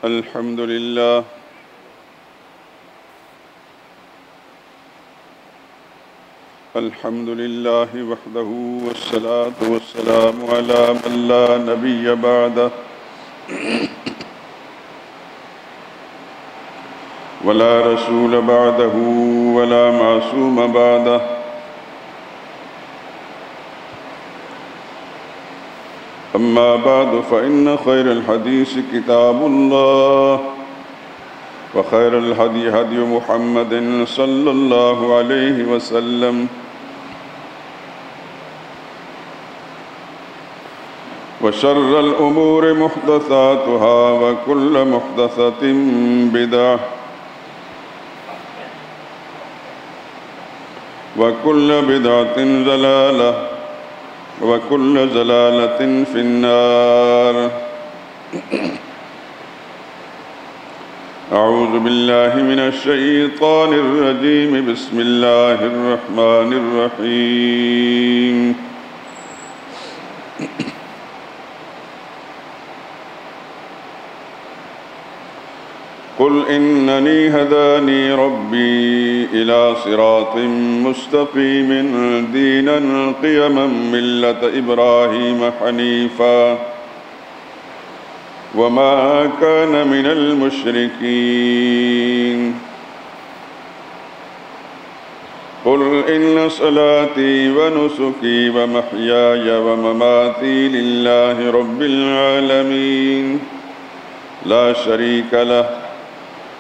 الحمد لله وحده والصلاة والسلام على من لا نبي بعده ولا رسول بعده ولا معصوم بعده أما بعد فإن خير الحديث كتاب الله وخير الهدي هدي محمد صلى الله عليه وسلم وشر الأمور محدثاتها وكل محدثة بدعة وكل بدعة ضلالة وكل ضلالة في النار أعوذ بالله من الشيطان الرجيم بسم الله الرحمن الرحيم قل إنني هداني ربي إلى صراط مستقيم دينا قيما ملة إبراهيم حنيفا وما كان من المشركين قل إن صلاتي ونسكي ومحياي ومماتي لله رب العالمين لا شريك له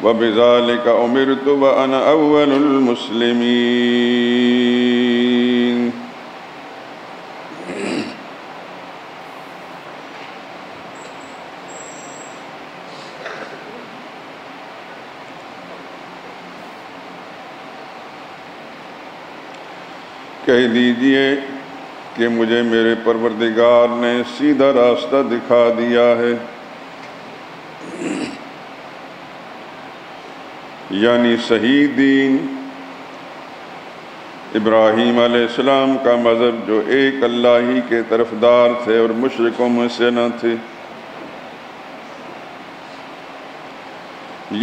وبذلك أمرت وأنا أول المسلمين کہہ دیجئے کہ مجھے میرے پروردگار نے سیدھا راستہ دکھا دیا ہے، یعنی صحیح دین ابراہیم علیہ السلام کا مذہب جو ایک اللہ ہی کے طرفدار تھے اور مشرکوں میں سے نہ تھے۔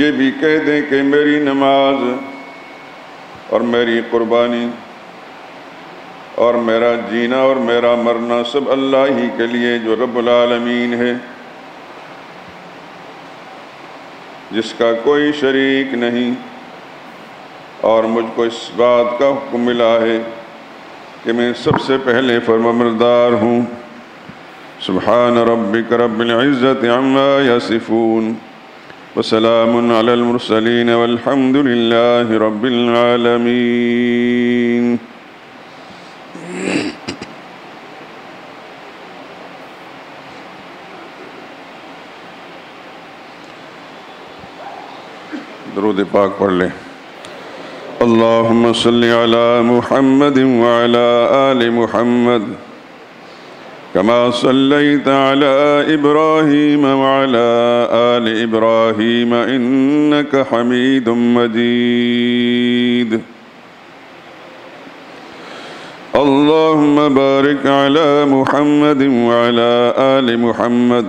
یہ بھی کہہ دیں کہ میری نماز اور میری قربانی اور میرا جینا اور میرا مرنا سب اللہ ہی کے لیے جو رب العالمین ہے، جس کا کوئی شریک نہیں، اور مجھ کو اس بات کا حکم ملا ہے کہ میں سب سے پہلے فرمانبردار ہوں۔ سبحان ربک رب العزت عما یصفون وسلام علی المرسلین والحمد للہ رب العالمین۔ درود پاک پڑھ لیں۔ اللہم صلی علی محمد وعلی آل محمد کما صلیت علی ابراہیم وعلی آل ابراہیم انک حمید مجید۔ اللہم بارک علی محمد وعلی آل محمد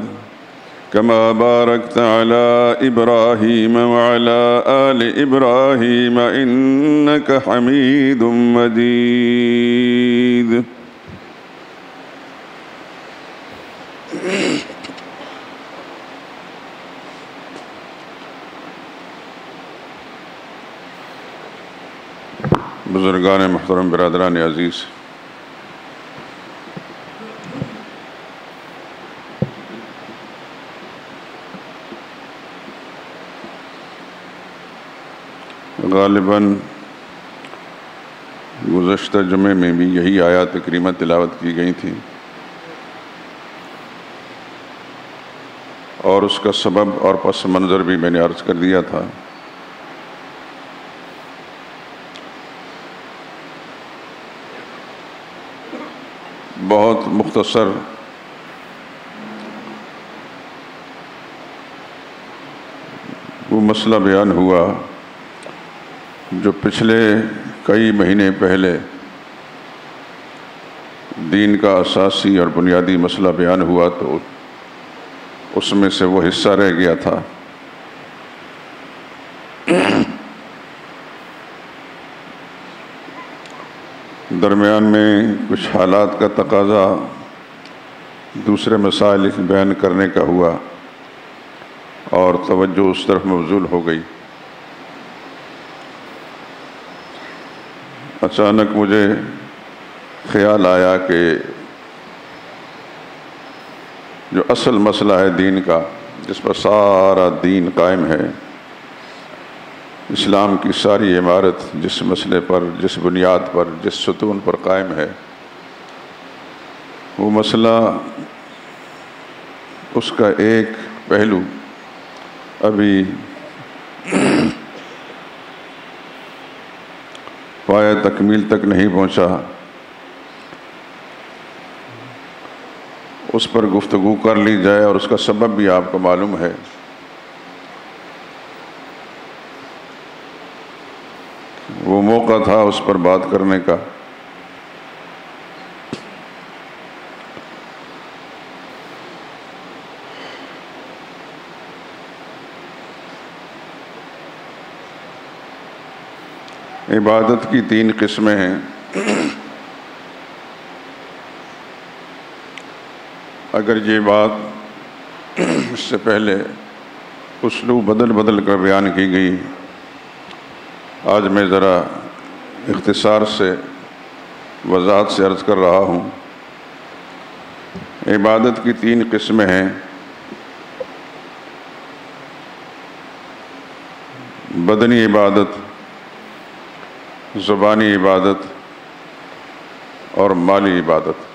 كما باركت على إبراهيم وعلى آل إبراهيم إنك حميد مجيد۔ بزرگان محترم، برادران عزیز، غالباً گزشتہ جمعے میں بھی یہی آیات کریمہ تلاوت کی گئی تھی، اور اس کا سبب اور پس منظر بھی میں نے عرض کر دیا تھا۔ بہت مختصر وہ مسئلہ بیان ہوا جو پچھلے کئی مہینے پہلے دین کا اساسی اور بنیادی مسئلہ بیان ہوا تو اس میں سے وہ حصہ رہ گیا تھا درمیان میں کچھ حالات کا تقاضا دوسرے مسائل بیان کرنے کا ہوا اور توجہ اس طرف مبذول ہو گئی۔ اچانک مجھے خیال آیا کہ جو اصل مسئلہ ہے دین کا، جس پر سارا دین قائم ہے، اسلام کی ساری عمارت جس مسئلے پر، جس بنیاد پر، جس ستون پر قائم ہے، وہ مسئلہ، اس کا ایک پہلو ابھی پایہ تکمیل تک نہیں پہنچا، اس پر گفتگو کر لی جائے، اور اس کا سبب بھی آپ کو معلوم ہے۔ وہ موقع تھا اس پر بات کرنے کا۔ عبادت کی 3 قسمیں ہیں۔ اگر یہ بات اس سے پہلے اسلوب بدل کر بیان کی گئی، آج میں ذرا اختصار سے وضاحت سے عرض کر رہا ہوں۔ عبادت کی 3 قسمیں ہیں۔ بدنی عبادت، زبانی عبادت اور مالی عبادت۔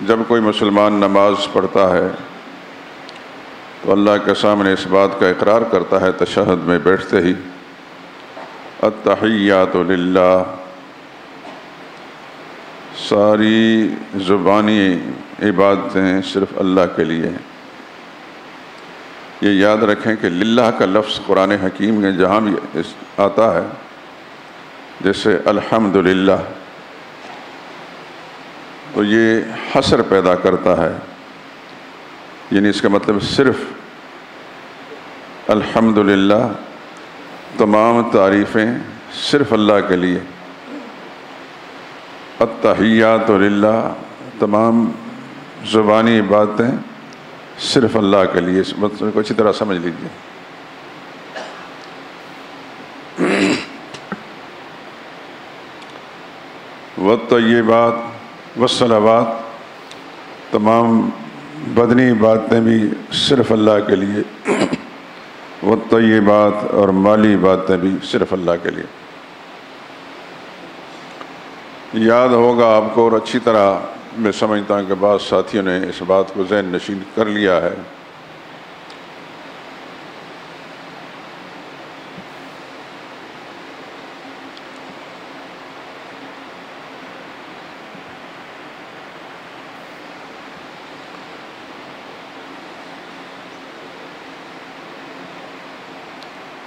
جب کوئی مسلمان نماز پڑھتا ہے تو اللہ کے سامنے اس بات کا اقرار کرتا ہے تشہد میں بیٹھتے ہی، التحیات للہ، ساری زبانی عبادتیں صرف اللہ کے لیے ہیں۔ یہ یاد رکھیں کہ للہ کا لفظ قرآن حکیم میں جہاں بھی آتا ہے، جیسے الحمدللہ، تو یہ حصر پیدا کرتا ہے، یعنی اس کا مطلب صرف الحمدللہ، تمام تعریفیں صرف اللہ کے لیے۔ التحیات للہ، تمام زبانی باتیں صرف اللہ کے لیے۔ اس مطلب کو اچھی طرح سمجھ لیجیے۔ والطیبات والصلوات، تمام بدنی باتیں بھی صرف اللہ کے لیے۔ والطیبات، اور مالی باتیں بھی صرف اللہ کے لیے۔ یاد ہوگا آپ کو، اور اچھی طرح میں سمجھتا ہوں کہ بعض ساتھیوں نے اس بات کو ذہن نشین کر لیا ہے،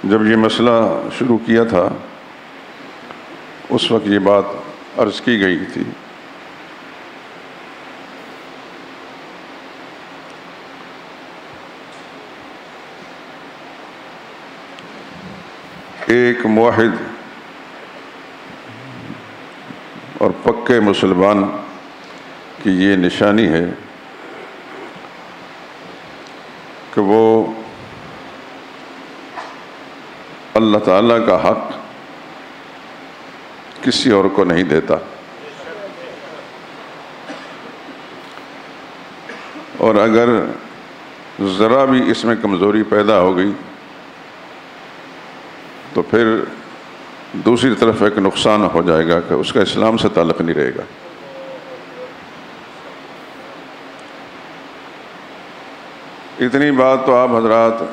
جب یہ مسئلہ شروع کیا تھا اس وقت یہ بات عرض کی گئی تھی۔ ایک موحد اور پکے مسلمان کی یہ نشانی ہے کہ وہ اللہ تعالیٰ کا حق کسی اور کو نہیں دیتا، اور اگر ذرا بھی اس میں کمزوری پیدا ہو گئی تو پھر دوسری طرف ایک نقصان ہو جائے گا کہ اس کا اسلام سے تعلق نہیں رہے گا۔ اتنی بات تو آپ حضرات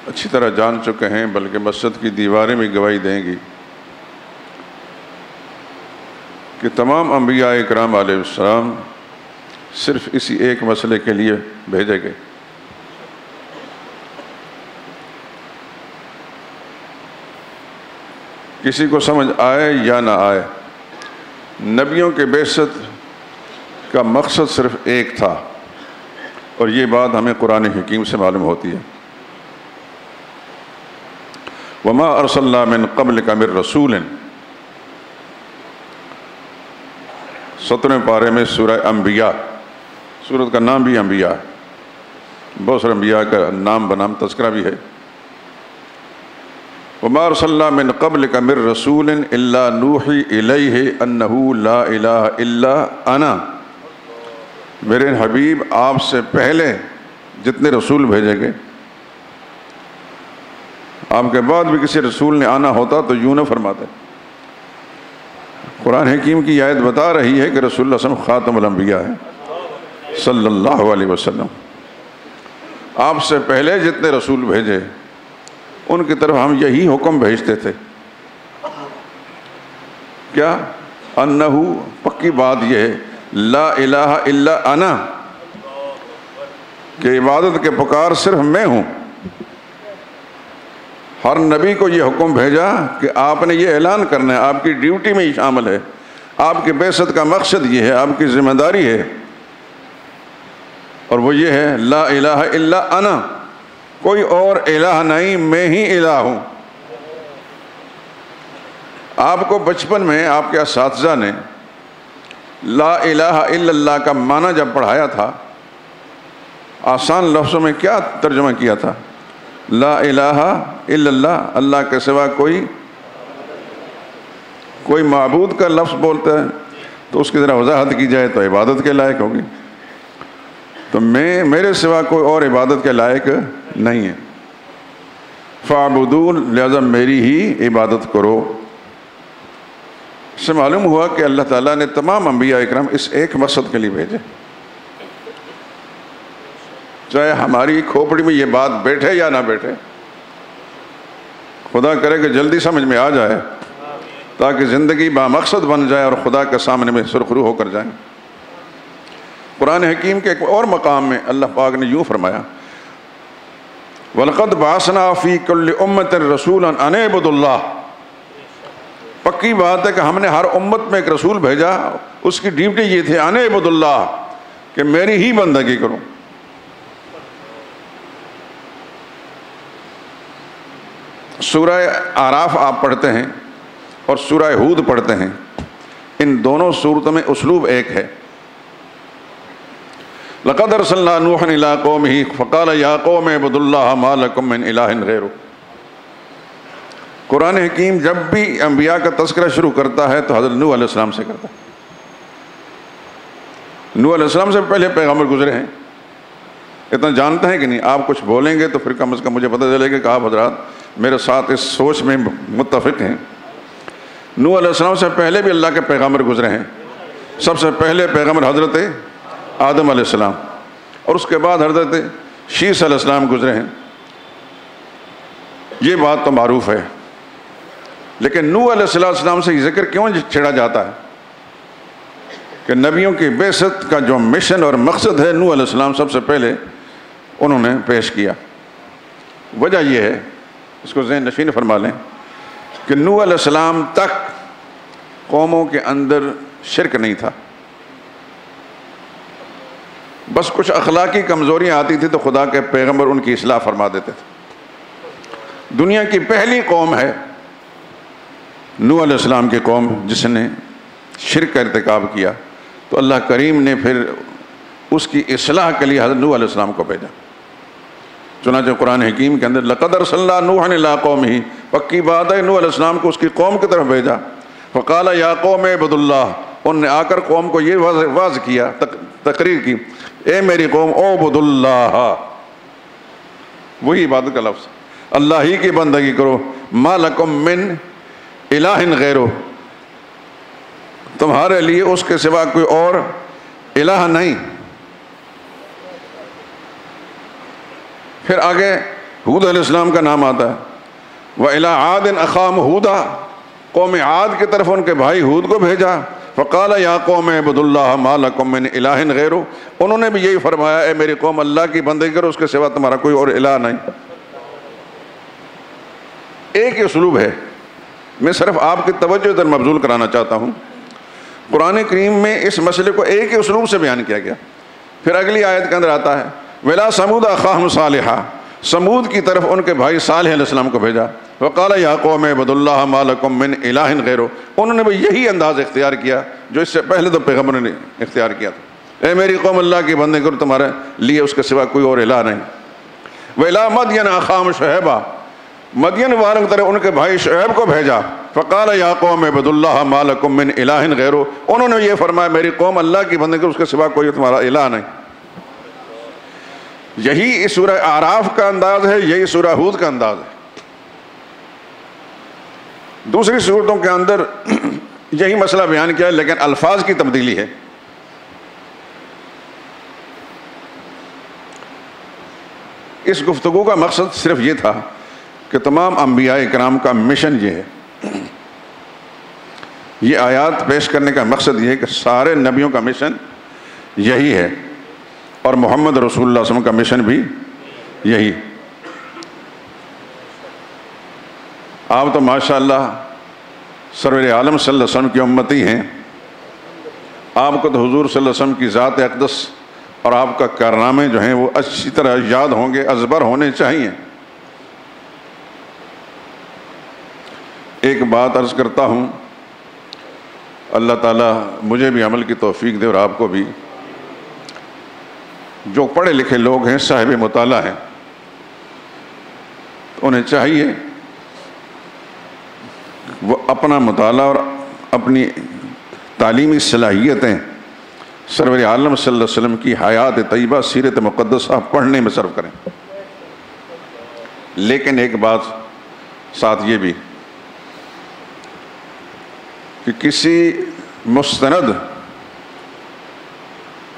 اچھی طرح جان چکے ہیں، بلکہ مسجد کی دیواریں بھی گواہی دیں گی کہ تمام انبیاء اکرام علیہ السلام صرف اسی ایک مسئلے کے لیے بھیجے گئے۔ کسی کو سمجھ آئے یا نہ آئے، نبیوں کے بعثت کا مقصد صرف ایک تھا، اور یہ بات ہمیں قرآن حکیم سے معلوم ہوتی ہے۔ وما ارسلنا من قبلک من رسول، 17 پارے میں سورہ انبیاء، سورت کا نام بھی انبیاء ہے، بہت سارے انبیاء کا نام بنام تذکرہ بھی ہے۔ وما ارسلنا من قبلک من رسول الا نوحی الیہ انہ لا الہ الا انا، میرے حبیب آپ سے پہلے جتنے رسول بھیجے گئے، آپ کے بعد بھی کسی رسول نے آنا ہوتا تو یوں نہ فرماتے۔ قرآن حکیم کی آیت بتا رہی ہے کہ رسول اللہ صلی اللہ علیہ وسلم خاتم الانبیاء ہے صلی اللہ علیہ وسلم۔ آپ سے پہلے جتنے رسول بھیجے ان کی طرف ہم یہی حکم بھیجتے تھے، کیا؟ انہو، پکی بات یہ ہے، لا الہ الا انا، کہ عبادت کے پکار صرف میں ہوں۔ ہر نبی کو یہ حکم بھیجا کہ آپ نے یہ اعلان کرنا ہے، آپ کی ڈیوٹی میں ہی شامل ہے، آپ کی بعثت کا مقصد یہ ہے، آپ کی ذمہ داری ہے، اور وہ یہ ہے لا الہ الا انا، کوئی اور الہ نہیں، میں ہی الہ ہوں۔ آپ کو بچپن میں آپ کے اساتذہ نے لا الہ الا اللہ کا معنی جب پڑھایا تھا، آسان لفظوں میں کیا ترجمہ کیا تھا؟ لا الہ الا اللہ، اللہ کے سوا کوئی معبود کا لفظ بولتا ہے تو اس کی ذرا وضاحت کی جائے تو عبادت کے لائق ہوگی، تو میرے سوا کوئی اور عبادت کے لائق نہیں ہے، فاعبدون، لہذا میری ہی عبادت کرو۔ اس سے معلوم ہوا کہ اللہ تعالیٰ نے تمام انبیاء اکرام اس ایک مقصد کے لیے بھیجے، چاہے ہماری کھوپڑی میں یہ بات بیٹھے یا نہ بیٹھے، خدا کرے کہ جلدی سمجھ میں آ جائے تاکہ زندگی بامقصد بن جائے اور خدا کے سامنے میں سرخرو ہو کر جائیں۔ قرآن حکیم کے ایک اور مقام میں اللہ پاک نے یوں فرمایا، وَلَقَدْ بَعَثْنَا فِي كُلِّ أُمَّةٍ رَسُولًا أَنِ اعْبُدُوا اللَّهَ، پکی بات ہے کہ ہم نے ہر امت میں ایک رسول بھیجا، اس کی ڈیوٹی یہ تھی أَنِ اعْبُدُوا اللَّهَ، کہ میری ہی بندگی کرو۔ سورہ اعراف آپ پڑھتے ہیں اور سورہ ہود پڑھتے ہیں، ان دونوں صورتوں میں اسلوب ایک ہے۔ لَقَدْ أَرْسَلْنَا نُوحًا إِلَىٰ قَوْمِهِ فَقَالَ يَا قَوْمِ اعْبُدُوا اللَّهَ مَا لَكُم مِّنْ إِلَٰهٍ غَيْرُهُ۔ قرآن حکیم جب بھی انبیاء کا تذکرہ شروع کرتا ہے تو حضرت نوح علیہ السلام سے کرتا ہے۔ نوح علیہ السلام سے پہلے پیغمبر گزرے ہیں، اتنا جانتے ہیں کہ نہیں؟ آپ کچھ بولیں گے تو پھر کم از کم مجھے پتہ چلے گا کہ آپ حضرات میرے ساتھ اس سوچ میں متفق ہیں۔ نوح علیہ السلام سے پہلے بھی اللہ کے پیغمبر گزرے ہیں، سب سے پہلے پیغمبر حضرت آدم علیہ السلام، اور اس کے بعد حضرت شیس علیہ السلام گزرے ہیں، یہ بات تو معروف ہے۔ لیکن نوح علیہ السلام سے یہ ذکر کیوں چھیڑا جاتا ہے کہ نبیوں کی بعثت کا جو مشن اور مقصد ہے نوح علیہ السلام سب سے پہلے انہوں نے پیش کیا۔ وجہ یہ ہے، اس کو ذہن نشین فرما لیں، کہ نوح علیہ السلام تک قوموں کے اندر شرک نہیں تھا، بس کچھ اخلاقی کمزوریاں آتی تھی تو خدا کے پیغمبر ان کی اصلاح فرما دیتے تھے۔ دنیا کی پہلی قوم ہے نوح علیہ السلام کی قوم جس نے شرک کا ارتکاب کیا، تو اللہ کریم نے پھر اس کی اصلاح کے لیے حضرت نوح علیہ السلام کو بھیجا۔ چنانچہ قرآن حکیم کے اندر لَقَدْ أَرْسَلْنَا نُوحًا إِلَىٰ قَوْمِهِ، پکی بات ہے نوح علیہ السلام کو اس کی قوم کی طرف بھیجا۔ فَقَالَ يَا قَوْمِ اعْبُدُوا اللَّهَ، انہوں نے آ کر قوم کو یہ واضح کیا، تقریر کی، اے میری قوم اعبدوا اللہ، وہی عبادت کا لفظ، اللہ ہی کی بندگی کرو، ما لکم من الہ غیرہ، تمہارے لیے اس کے سوا کوئی اور الہ نہیں۔ پھر آگے ہود علیہ السلام کا نام آتا ہے، وَإِلَىٰ عَادٍ أَخَاهُمْ هُودًا، قوم عاد کی طرف ان کے بھائی ہود کو بھیجا۔ فَقَالَ يَا قَوْمِ اعْبُدُوا اللَّهَ مَا لَكُم مِّنْ إِلَٰهٍ غَيْرُهُ، انہوں نے بھی یہی فرمایا، اے میری قوم اللہ کی بندگی کرو، اس کے سوا تمہارا کوئی اور الہ نہیں۔ ایک ہی اسلوب ہے، میں صرف آپ کی توجہ ادھر مبذول کرانا چاہتا ہوں۔ قرآن کریم میں اس مسئلے کو ایک ہی اسلوب سے بیان کیا گیا۔ پھر اگلی آیت کے اندر آتا ہے وَإِلَىٰ ثَمُودَ أَخَاهُمْ صَالِحًا، سمود کی طرف ان کے بھائی صالح علیہ السلام کو بھیجا، وقال یا قوم اعبدوا اللہ ما لکم من الہ غیرہ، انہوں نے بھی یہی انداز اختیار کیا جو اس سے پہلے تو پیغمبر نے اختیار کیا تھا، اے میری قوم اللہ کی بندے کرو، تمہارے لیے اس کے سوا کوئی اور الہ نہیں۔ وَإِلَىٰ مَدْيَنَ أَخَاهُمْ شُعَيْبًا، مدین والوں کی طرف ان کے بھائی شعیب کو بھیجا، فقال یا قوم اعبدوا اللہ ما لکم من الہ غیرہ، انہوں نے یہ فرمایا میری قوم اللہ کی بندگی کرو، اس کے سوا کوئی تمہارا الہ نہیں۔ یہی اس سورہ اعراف کا انداز ہے، یہی سورہ ہود کا انداز ہے۔ دوسری صورتوں کے اندر یہی مسئلہ بیان کیا ہے، لیکن الفاظ کی تبدیلی ہے۔ اس گفتگو کا مقصد صرف یہ تھا کہ تمام انبیاء کرام کا مشن یہ ہے، یہ آیات پیش کرنے کا مقصد یہ ہے کہ سارے نبیوں کا مشن یہی ہے، اور محمد رسول اللہ صلی اللہ علیہ وسلم کا مشن بھی یہی۔ آپ تو ماشاءاللہ سرور عالم صلی اللہ علیہ وسلم کی امتی ہیں، آپ کو تو حضور صلی اللہ علیہ وسلم کی ذات اقدس اور آپ کا کارنامے جو ہیں وہ اچھی طرح یاد ہوں گے، ازبر ہونے چاہیے۔ ایک بات عرض کرتا ہوں، اللہ تعالیٰ مجھے بھی عمل کی توفیق دے اور آپ کو بھی۔ جو پڑھے لکھے لوگ ہیں، صاحب مطالعہ ہیں، انہیں چاہیے وہ اپنا مطالعہ اور اپنی تعلیمی صلاحیتیں سرور عالم صلی اللہ علیہ وسلم کی حیات طیبہ، سیرت مقدسہ پڑھنے میں صرف کریں۔ لیکن ایک بات ساتھ یہ بھی کہ کسی مستند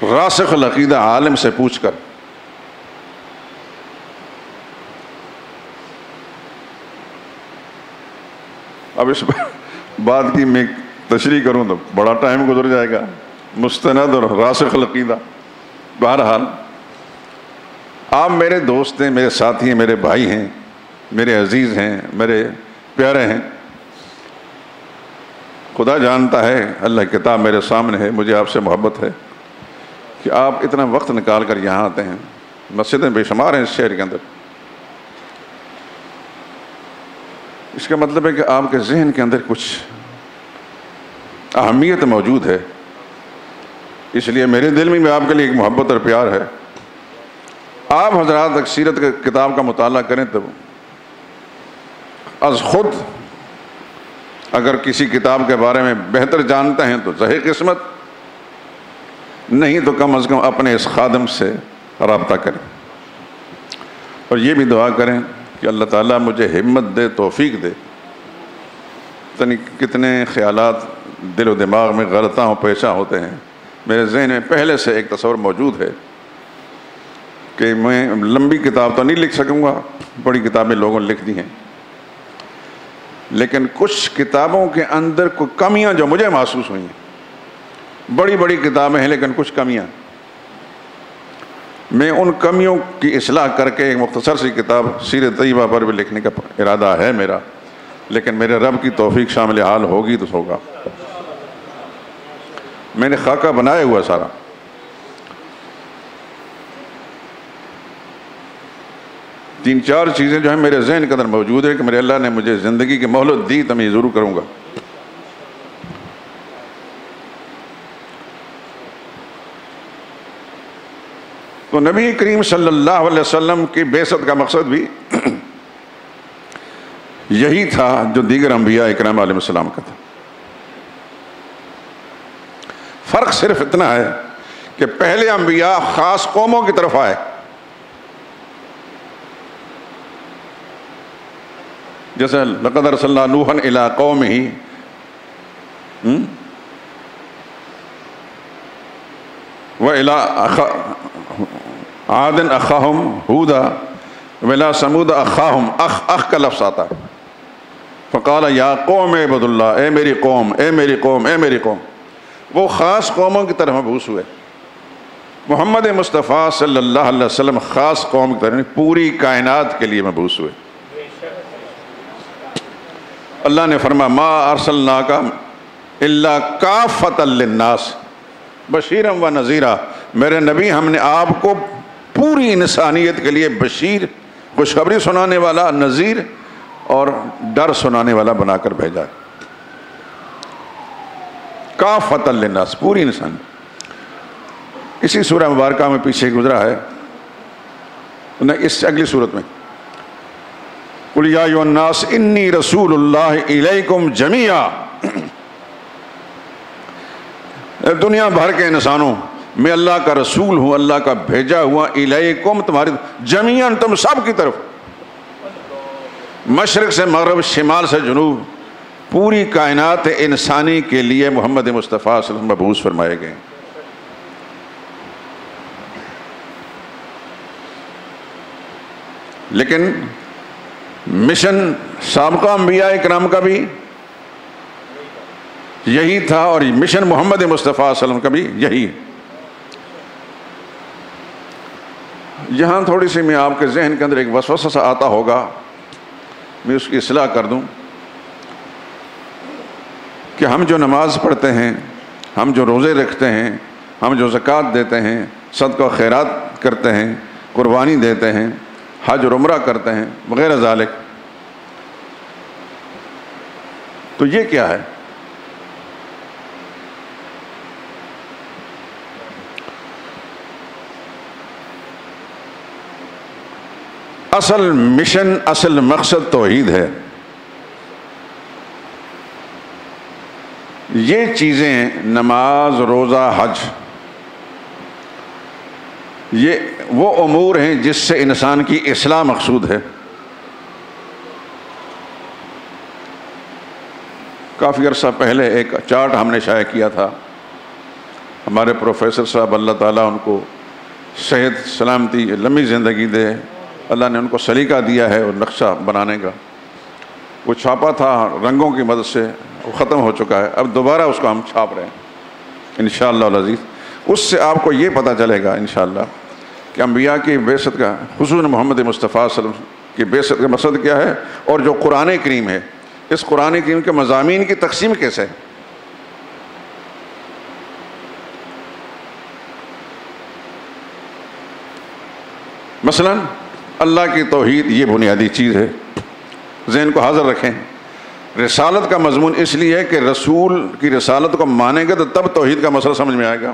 راسخ العقیدہ عالم سے پوچھ کر اب اس بات کی میں تشریح کروں تو بڑا ٹائم گزر جائے گا، مستند اور راسخ العقیدہ۔ بہرحال آپ میرے دوست ہیں، میرے ساتھی ہیں، میرے بھائی ہیں، میرے عزیز ہیں، میرے پیارے ہیں۔ خدا جانتا ہے، اللہ کی کتاب میرے سامنے ہے، مجھے آپ سے محبت ہے کہ آپ اتنا وقت نکال کر یہاں آتے ہیں۔ مسجدیں بے شمار ہیں اس شہر کے اندر، اس کا مطلب ہے کہ آپ کے ذہن کے اندر کچھ اہمیت موجود ہے، اس لیے میرے دل میں بھی آپ کے لیے ایک محبت اور پیار ہے۔ آپ حضرات اکثریت کتاب کا مطالعہ کریں تو از خود اگر کسی کتاب کے بارے میں بہتر جانتے ہیں تو ظاہر قسمت، نہیں تو کم از کم اپنے اس خادم سے رابطہ کریں، اور یہ بھی دعا کریں کہ اللہ تعالیٰ مجھے ہمت دے، توفیق دے۔ کتنے خیالات دل و دماغ میں غلطاں و پیشہ ہوتے ہیں۔ میرے ذہن میں پہلے سے ایک تصور موجود ہے کہ میں لمبی کتاب تو نہیں لکھ سکوں گا، بڑی کتابیں لوگوں نے لکھ دی ہیں، لیکن کچھ کتابوں کے اندر کوئی کمیاں جو مجھے محسوس ہوئی ہیں، بڑی بڑی کتابیں ہیں لیکن کچھ کمیاں، میں ان کمیوں کی اصلاح کر کے ایک مختصر سی کتاب سیرت طیبہ پر بھی لکھنے کا ارادہ ہے میرا، لیکن میرے رب کی توفیق شامل حال ہوگی تو ہوگا۔ میں نے خاکہ بنایا ہوا سارا، تین چار چیزیں جو ہیں میرے ذہن کے اندر موجود ہے کہ میرے اللہ نے مجھے زندگی کی مہلت دی تو میں یہ ضرور کروں گا۔ تو نبی کریم صلی اللہ علیہ وسلم کی بعثت کا مقصد بھی یہی تھا جو دیگر انبیاء اکرام علیہ السلام کا تھا۔ فرق صرف اتنا ہے کہ پہلے انبیاء خاص قوموں کی طرف آئے، جیسے لقد ارسلنا نوحا الی قومہ وإلی عاد اخاہم ہودا وإلی ثمود اخاہم، اخ کا لفظ آتا ہے، فقال یا قوم اعبدوا اللہ، اے میری قوم، اے میری قوم، اے میری قوم۔ وہ خاص قوموں کی طرف مبعوث ہوئے۔ محمد مصطفیٰ صلی اللہ علیہ وسلم خاص قوم کی طرف، پوری کائنات کے لیے مبعوث ہوئے۔ اللہ نے فرمایا ما ارسلناک الا کافۃ للناس بشیرا و نذیرا، میرے نبی ہم نے آپ کو پوری انسانیت کے لیے بشیر خوشخبری سنانے والا، نذیر اور ڈر سنانے والا بنا کر بھیجا ہے۔ کافۃ للناس، پوری انسان۔ اسی سورہ مبارکہ میں پیچھے گزرا ہے، اس اگلی صورت میں قل یا ایھا الناس انی رسول اللہ الیکم جمیعا، دنیا بھر کے انسانوں میں اللہ کا رسول ہوں، اللہ کا بھیجا ہوا، الیکم تمہارے، جمیعا تم سب کی طرف، مشرق سے مغرب، شمال سے جنوب، پوری کائنات انسانی کے لیے محمد مصطفیٰ صلی اللہ علیہ وسلم مبعوث فرمائے گئے۔ لیکن مشن سابقہ انبیاء کرام کا بھی یہی تھا، اور مشن محمد مصطفیٰ صلی اللہ علیہ وسلم کا بھی یہی ہے۔ یہاں تھوڑی سی میں آپ کے ذہن کے اندر ایک وسوسہ سا آتا ہوگا، میں اس کی اصلاح کر دوں کہ ہم جو نماز پڑھتے ہیں، ہم جو روزے رکھتے ہیں، ہم جو زکوٰۃ دیتے ہیں، صدقہ و خیرات کرتے ہیں، قربانی دیتے ہیں، حج اور عمرہ کرتے ہیں وغیرہ ذالک، تو یہ کیا ہے؟ اصل مشن، اصل مقصد توحید ہے۔ یہ چیزیں نماز، روزہ، حج، یہ وہ امور ہیں جس سے انسان کی اصلاح مقصود ہے۔ کافی عرصہ پہلے ایک چارٹ ہم نے شائع کیا تھا، ہمارے پروفیسر صاحب اللہ تعالیٰ ان کو صحت سلامتی لمبی زندگی دے، اللہ نے ان کو سلیقہ دیا ہے اور نقشہ بنانے کا، وہ چھاپا تھا رنگوں کی مدد سے، وہ ختم ہو چکا ہے، اب دوبارہ اس کو ہم چھاپ رہے ہیں انشاءاللہ العزیز۔ اس سے آپ کو یہ پتہ چلے گا انشاءاللہ کہ انبیاء کی بعثت کا، خصوصاً محمد مصطفیٰ صلی اللہ علیہ وسلم کی بعثت کا مقصد کیا ہے، اور جو قرآن کریم ہے، اس قرآن کریم کے مضامین کی تقسیم کیسے ہے۔ مثلا اللہ کی توحید یہ بنیادی چیز ہے، ذہن کو حاضر رکھیں۔ رسالت کا مضمون اس لیے ہے کہ رسول کی رسالت کو مانیں گے تو تب توحید کا مسئلہ سمجھ میں آئے گا۔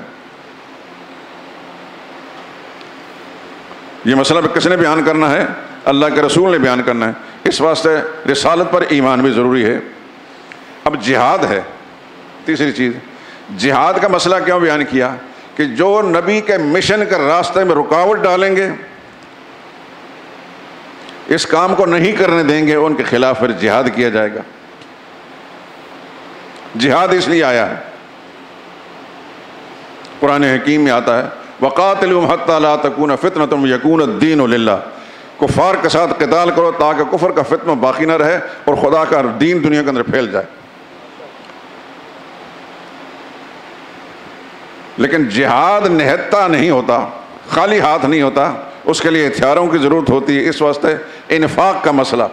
یہ مسئلہ کس نے بیان کرنا ہے؟ اللہ کے رسول نے بیان کرنا ہے، اس واسطے رسالت پر ایمان بھی ضروری ہے۔ اب جہاد ہے تیسری چیز۔ جہاد کا مسئلہ کیوں بیان کیا؟ کہ جو نبی کے مشن کے راستے میں رکاوٹ ڈالیں گے، اس کام کو نہیں کرنے دیں گے، ان کے خلاف پھر جہاد کیا جائے گا۔ جہاد اس لیے آیا ہے، قرآن حکیم میں آتا ہے وَقَاتِلُوهُمْ حَتَّى لَا تَكُونَ فِتْنَةٌ وَيَكُونَ الدِّينُ لِلَّهِ، کفار کے ساتھ قتال کرو تاکہ کفر کا فتنہ باقی نہ رہے اور خدا کا دین دنیا کے اندر پھیل جائے۔ لیکن جہاد نہتا نہیں ہوتا، خالی ہاتھ نہیں ہوتا، اس کے لیے ہتھیاروں کی ضرورت ہوتی ہے۔ اس واسطے انفاق کا مسئلہ،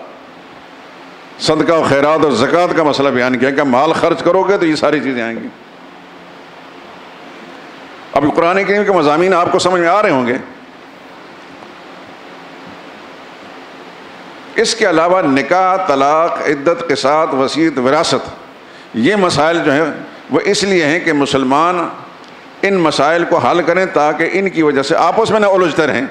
صدقہ و خیرات اور زکوٰۃ کا مسئلہ بیان کیا کہ مال خرچ کرو گے تو یہ ساری چیزیں آئیں گی۔ اب قرآن کریم کے مضامین آپ کو سمجھ میں آ رہے ہوں گے۔ اس کے علاوہ نکاح، طلاق، عدت، قصاص، وصیت، وراثت، یہ مسائل جو ہیں وہ اس لیے ہیں کہ مسلمان ان مسائل کو حل کریں تاکہ ان کی وجہ سے آپس میں نہ الجھتے رہیں،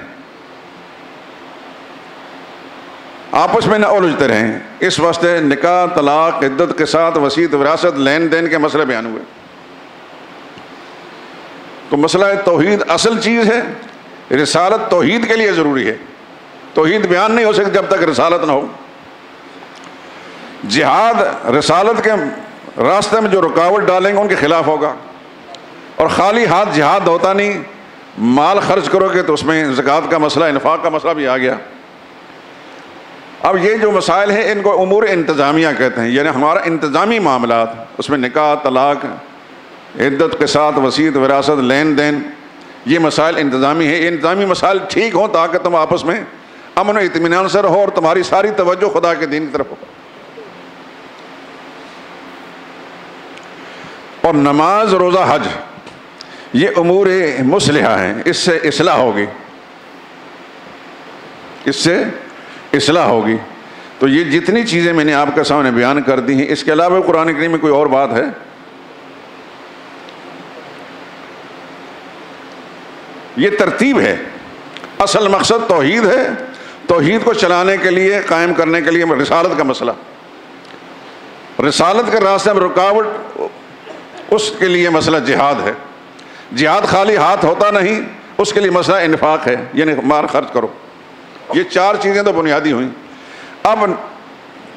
آپس میں نہ الجھتے رہیں۔ اس واسطے نکاح، طلاق، عدت، قصاص، وصیت، وراثت، لین دین کے مسئلے بیان ہوئے۔ تو مسئلہ توحید اصل چیز ہے، رسالت توحید کے لیے ضروری ہے۔ توحید بیان نہیں ہو سکتی جب تک رسالت نہ ہو۔ جہاد رسالت کے راستے میں جو رکاوٹ ڈالیں گے ان کے خلاف ہوگا، اور خالی ہاتھ جہاد ہوتا نہیں، مال خرچ کرو گے تو اس میں زکوٰۃ کا مسئلہ، انفاق کا مسئلہ بھی آ گیا۔ اب یہ جو مسائل ہیں ان کو امور انتظامیہ کہتے ہیں، یعنی ہمارا انتظامی معاملات، اس میں نکاح، طلاق، عدت، قصاص، وصیت، وراثت، لین دین، یہ مسائل انتظامی ہیں۔ یہ انتظامی مسائل ٹھیک ہوں تاکہ تم آپس میں امن و اطمینان سے رہو اور تمہاری ساری توجہ خدا کے دین کی طرف ہو۔ اور نماز، روزہ، حج، یہ امور مصلحہ ہیں، اس سے اصلاح ہوگی، اس سے اصلاح ہوگی۔ تو یہ جتنی چیزیں میں نے آپ کے سامنے بیان کر دی ہیں، اس کے علاوہ قرآن کریم میں کوئی اور بات ہے؟ یہ ترتیب ہے۔ اصل مقصد توحید ہے، توحید کو چلانے کے لیے، قائم کرنے کے لیے رسالت کا مسئلہ، رسالت کے راستے میں رکاوٹ، اس کے لیے مسئلہ جہاد ہے۔ جہاد خالی ہاتھ ہوتا نہیں، اس کے لیے مسئلہ انفاق ہے، یعنی مال خرچ کرو۔ یہ چار چیزیں تو بنیادی ہوئیں۔ اب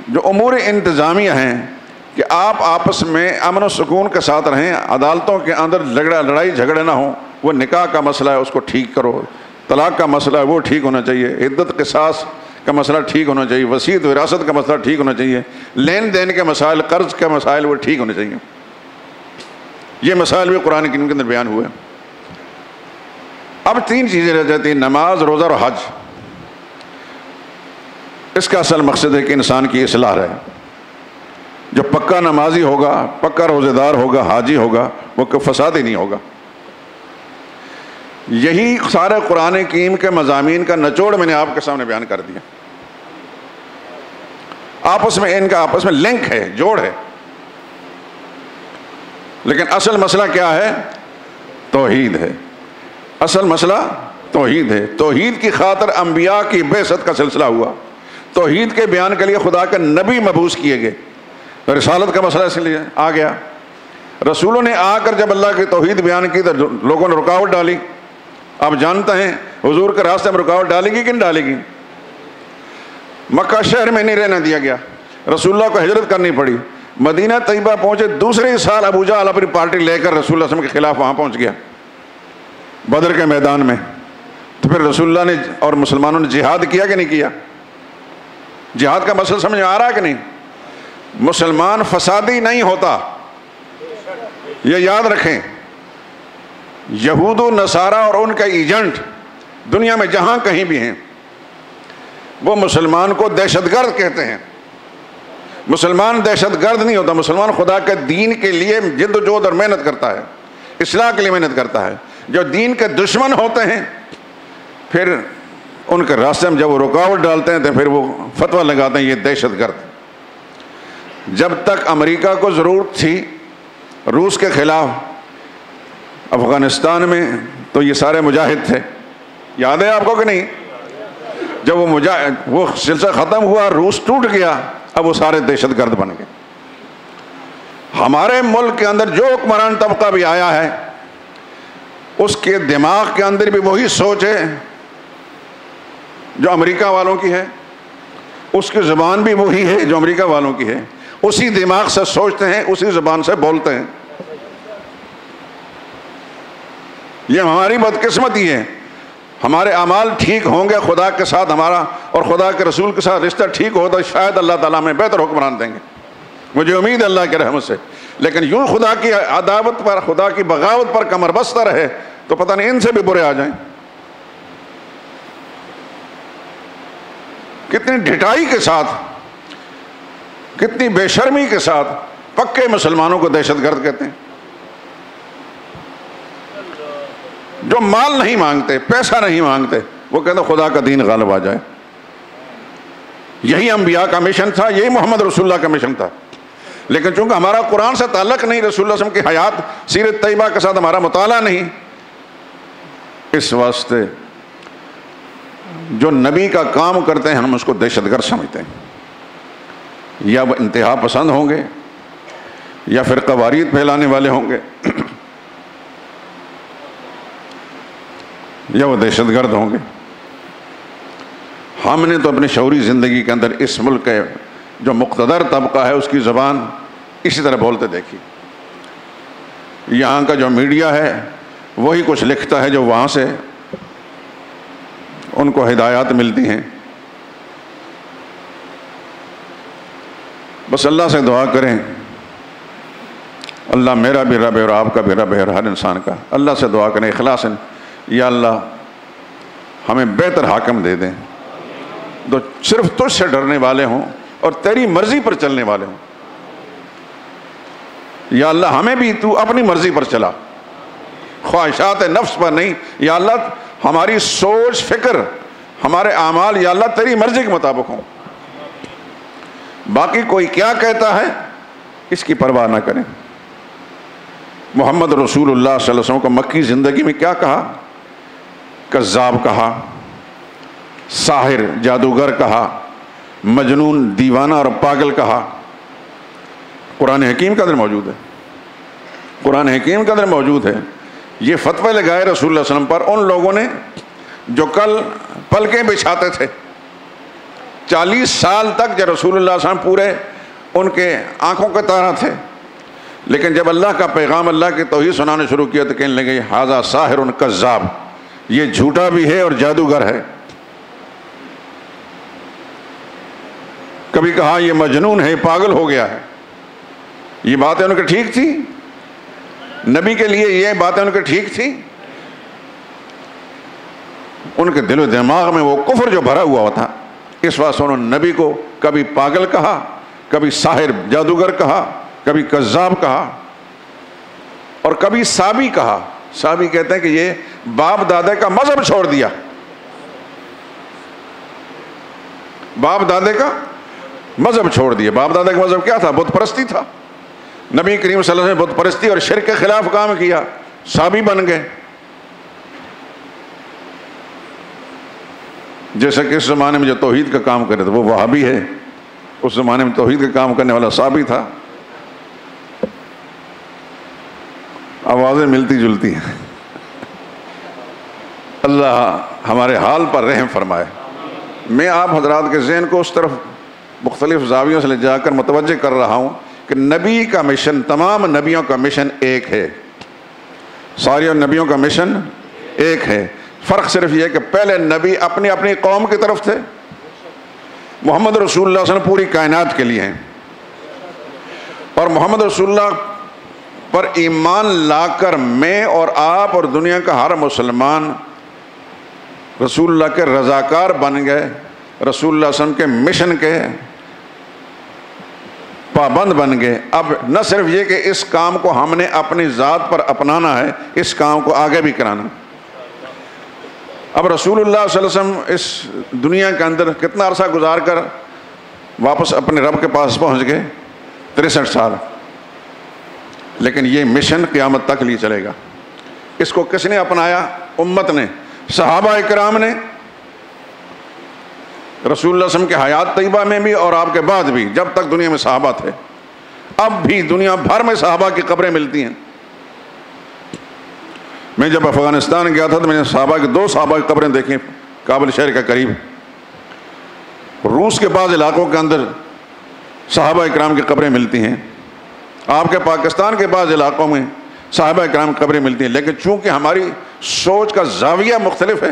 جو امور انتظامیہ ہیں کہ آپ آپس میں امن و سکون کے ساتھ رہیں، عدالتوں کے اندر لڑائی جھگڑے نہ ہوں، وہ نکاح کا مسئلہ ہے اس کو ٹھیک کرو، طلاق کا مسئلہ ہے وہ ٹھیک ہونا چاہیے، عدت قصاص کا مسئلہ ٹھیک ہونا چاہیے، وصیت وراثت کا مسئلہ ٹھیک ہونا چاہیے، لین دین کے مسائل، قرض کے مسائل وہ ٹھیک ہونے چاہیے۔ یہ مسائل بھی قرآن کریم کے اندر بیان ہوئے۔ اب تین چیزیں رہ جاتی ہیں، نماز، روزہ اور حج۔ اس کا اصل مقصد ہے کہ انسان کی اصلاح رہے۔ جو پکا نمازی ہوگا، پکا روزہ دار ہوگا، حاجی ہوگا، وہ فساد ہی نہیں ہوگا۔ یہی سارے قرآن کریم کے مضامین کا نچوڑ میں نے آپ کے سامنے بیان کر دیا۔ آپس میں ان کا آپس میں لنک ہے، جوڑ ہے، لیکن اصل مسئلہ کیا ہے؟ توحید ہے۔ اصل مسئلہ توحید ہے۔ توحید کی خاطر انبیاء کی بعثت کا سلسلہ ہوا، توحید کے بیان کے لیے خدا کے نبی مبعوث کیے گئے، رسالت کا مسئلہ اس لیے آ گیا۔ رسولوں نے آ کر جب اللہ کی توحید بیان کی تو لوگوں نے رکاوٹ ڈالی۔ آپ جانتے ہیں حضور کے راستے میں رکاوٹ ڈالے گی کہ نہیں ڈالے گی؟ مکہ شہر میں نہیں رہنا دیا گیا، رسول اللہ کو ہجرت کرنی پڑی۔ مدینہ طیبہ پہنچے، دوسرے سال ابو جہل اپنی پارٹی لے کر رسول اللہ صلی اللہ علیہ وسلم کے خلاف وہاں پہنچ گیا، بدر کے میدان میں۔ تو پھر رسول اللہ نے اور مسلمانوں نے جہاد کیا کہ نہیں کیا؟ جہاد کا مسئلہ سمجھ میں آ رہا ہے کہ نہیں؟ مسلمان فسادی نہیں ہوتا، یہ یاد رکھیں۔ یہود و نصارہ اور ان کے ایجنٹ دنیا میں جہاں کہیں بھی ہیں، وہ مسلمان کو دہشت گرد کہتے ہیں۔ مسلمان دہشت گرد نہیں ہوتا، مسلمان خدا کے دین کے لیے جد و جہد اور محنت کرتا ہے، اصلاح کے لیے محنت کرتا ہے۔ جو دین کے دشمن ہوتے ہیں، پھر ان کے راستے میں جب وہ رکاوٹ ڈالتے ہیں تو پھر وہ فتویٰ لگاتے ہیں یہ دہشت گرد۔ جب تک امریکہ کو ضرورت تھی روس کے خلاف افغانستان میں، تو یہ سارے مجاہد تھے، یاد ہے آپ کو کہ نہیں؟ جب وہ سلسلہ ختم ہوا، روس ٹوٹ گیا، اب وہ سارے دہشت گرد بن گئے۔ ہمارے ملک کے اندر جو حکمران طبقہ بھی آیا ہے، اس کے دماغ کے اندر بھی وہی سوچ ہے جو امریکہ والوں کی ہے، اس کی زبان بھی وہی ہے جو امریکہ والوں کی ہے، اسی دماغ سے سوچتے ہیں، اسی زبان سے بولتے ہیں۔ یہ ہماری بدقسمتی ہے۔ ہمارے اعمال ٹھیک ہوں گے، خدا کے ساتھ ہمارا اور خدا کے رسول کے ساتھ رشتہ ٹھیک ہو تو شاید اللہ تعالیٰ ہمیں بہتر حکمران دیں گے، مجھے امید ہے اللہ کے رحمت سے۔ لیکن یوں خدا کی عداوت پر، خدا کی بغاوت پر کمر بستہ رہے تو پتہ نہیں ان سے بھی برے آ جائیں۔ کتنی ڈھٹائی کے ساتھ، کتنی بے شرمی کے ساتھ پکے مسلمانوں کو دہشت گرد کہتے ہیں، جو مال نہیں مانگتے، پیسہ نہیں مانگتے، وہ کہتے ہیں خدا کا دین غالب آ جائے۔ یہی انبیاء کا مشن تھا، یہی محمد رسول اللہ کا مشن تھا۔ لیکن چونکہ ہمارا قرآن سے تعلق نہیں، رسول اللہ صلی اللہ علیہ وسلم کی حیات سیرت طیبہ کے ساتھ ہمارا مطالعہ نہیں، اس واسطے جو نبی کا کام کرتے ہیں ہم اس کو دہشت گرد سمجھتے ہیں۔ یا وہ انتہا پسند ہوں گے، یا پھر قواریت پھیلانے والے ہوں گے، یا وہ دہشت گرد ہوں گے۔ ہم نے تو اپنی شعوری زندگی کے اندر اس ملک کے جو مقتدر طبقہ ہے اس کی زبان اسی طرح بولتے دیکھی۔ یہاں کا جو میڈیا ہے وہی کچھ لکھتا ہے جو وہاں سے ان کو ہدایات ملتی ہیں۔ بس اللہ سے دعا کریں، اللہ میرا بھی رب ہے اور آپ کا بھی رب ہے اور ہر انسان کا۔ اللہ سے دعا کریں اخلاصاً، یا اللہ ہمیں بہتر حاکم دے دیں تو صرف تجھ سے ڈرنے والے ہوں اور تیری مرضی پر چلنے والے ہوں۔ یا اللہ ہمیں بھی تو اپنی مرضی پر چلا، خواہشات نفس پر نہیں۔ یا اللہ ہماری سوچ فکر، ہمارے اعمال یا اللہ تیری مرضی کے مطابق ہوں، باقی کوئی کیا کہتا ہے اس کی پرواہ نہ کریں۔ محمد رسول اللہ صلی اللہ علیہ وسلم کو مکی زندگی میں کیا کہا؟ کذاب کہا، ساحر جادوگر کہا، مجنون دیوانہ اور پاگل کہا۔ قرآن حکیم کا اندر موجود ہے، قرآن حکیم کا اندر موجود ہے۔ یہ فتوے لگائے رسول اللہ صلی اللہ علیہ وسلم پر ان لوگوں نے جو کل پلکیں بچھاتے تھے۔ 40 سال تک جو رسول اللہ صلی اللہ علیہ وسلم پورے ان کے آنکھوں کے طرح تھے، لیکن جب اللہ کا پیغام، اللہ کی توحید سنانے شروع کیا تو کہنے لگے ھذا ساحر کذاب، یہ جھوٹا بھی ہے اور جادوگر ہے۔ کبھی کہا یہ مجنون ہے، پاگل ہو گیا ہے۔ یہ باتیں ان کی ٹھیک تھی؟ نبی کے لیے یہ باتیں ان کی ٹھیک تھی؟ ان کے دل و دماغ میں وہ کفر جو بھرا ہوا تھا، اس واسطے انہوں نے نبی کو کبھی پاگل کہا، کبھی ساحر جادوگر کہا، کبھی کذاب کہا، اور کبھی سابی کہا۔ سابی کہتے ہیں کہ یہ باپ دادے کا مذہب چھوڑ دیا۔ باپ دادے کا مذہب چھوڑ دیا۔ باپ دادے کا مذہب کیا تھا؟ بت پرستی تھا۔ نبی کریم صلی اللہ علیہ وسلم نے بت پرستی اور شرک کے خلاف کام کیا، سابی بن گئے۔ جیسا کہ اس زمانے میں جو توحید کا کام کرے تھے وہ وہابی ہے، اس زمانے میں توحید کا کام کرنے والا سابی تھا۔ آوازیں ملتی جلتی ہیں۔ اللہ ہمارے حال پر رحم فرمائے۔ میں آپ حضرات کے ذہن کو اس طرف مختلف زاویوں سے لے جا کر متوجہ کر رہا ہوں کہ نبی کا مشن، تمام نبیوں کا مشن ایک ہے، سارے نبیوں کا مشن ایک ہے۔ فرق صرف یہ کہ پہلے نبی اپنی اپنی قوم کی طرف تھے، محمد رسول اللہ صلی اللہ علیہ وسلم پوری کائنات کے لیے ہیں، اور محمد رسول اللہ پر ایمان لا کر میں اور آپ اور دنیا کا ہر مسلمان رسول اللہ کے رضاکار بن گئے، رسول اللہ صلی اللہ علیہ وسلم کے مشن کے پابند بن گئے۔ اب نہ صرف یہ کہ اس کام کو ہم نے اپنی ذات پر اپنانا ہے، اس کام کو آگے بھی کرانا۔ اب رسول اللہ صلی اللہ علیہ وسلم اس دنیا کے اندر کتنا عرصہ گزار کر واپس اپنے رب کے پاس پہنچ گئے؟ 63 سال۔ لیکن یہ مشن قیامت تک لیے چلے گا۔ اس کو کس نے اپنایا؟ امت نے، صحابہ اکرام نے، رسول اللہ صلی اللہ علیہ وسلم کے حیات طیبہ میں بھی اور آپ کے بعد بھی، جب تک دنیا میں صحابہ تھے۔ اب بھی دنیا بھر میں صحابہ کی قبریں ملتی ہیں۔ میں جب افغانستان گیا تھا تو میں نے صحابہ کے 2 صحابہ کی قبریں دیکھیں، کابل شہر کے قریب۔ روس کے بعض علاقوں کے اندر صحابہ اکرام کی قبریں ملتی ہیں، آپ کے پاکستان کے بعض علاقوں میں صحابہ اکرام کی قبریں ملتی ہیں۔ لیکن چونکہ ہماری سوچ کا زاویہ مختلف ہے،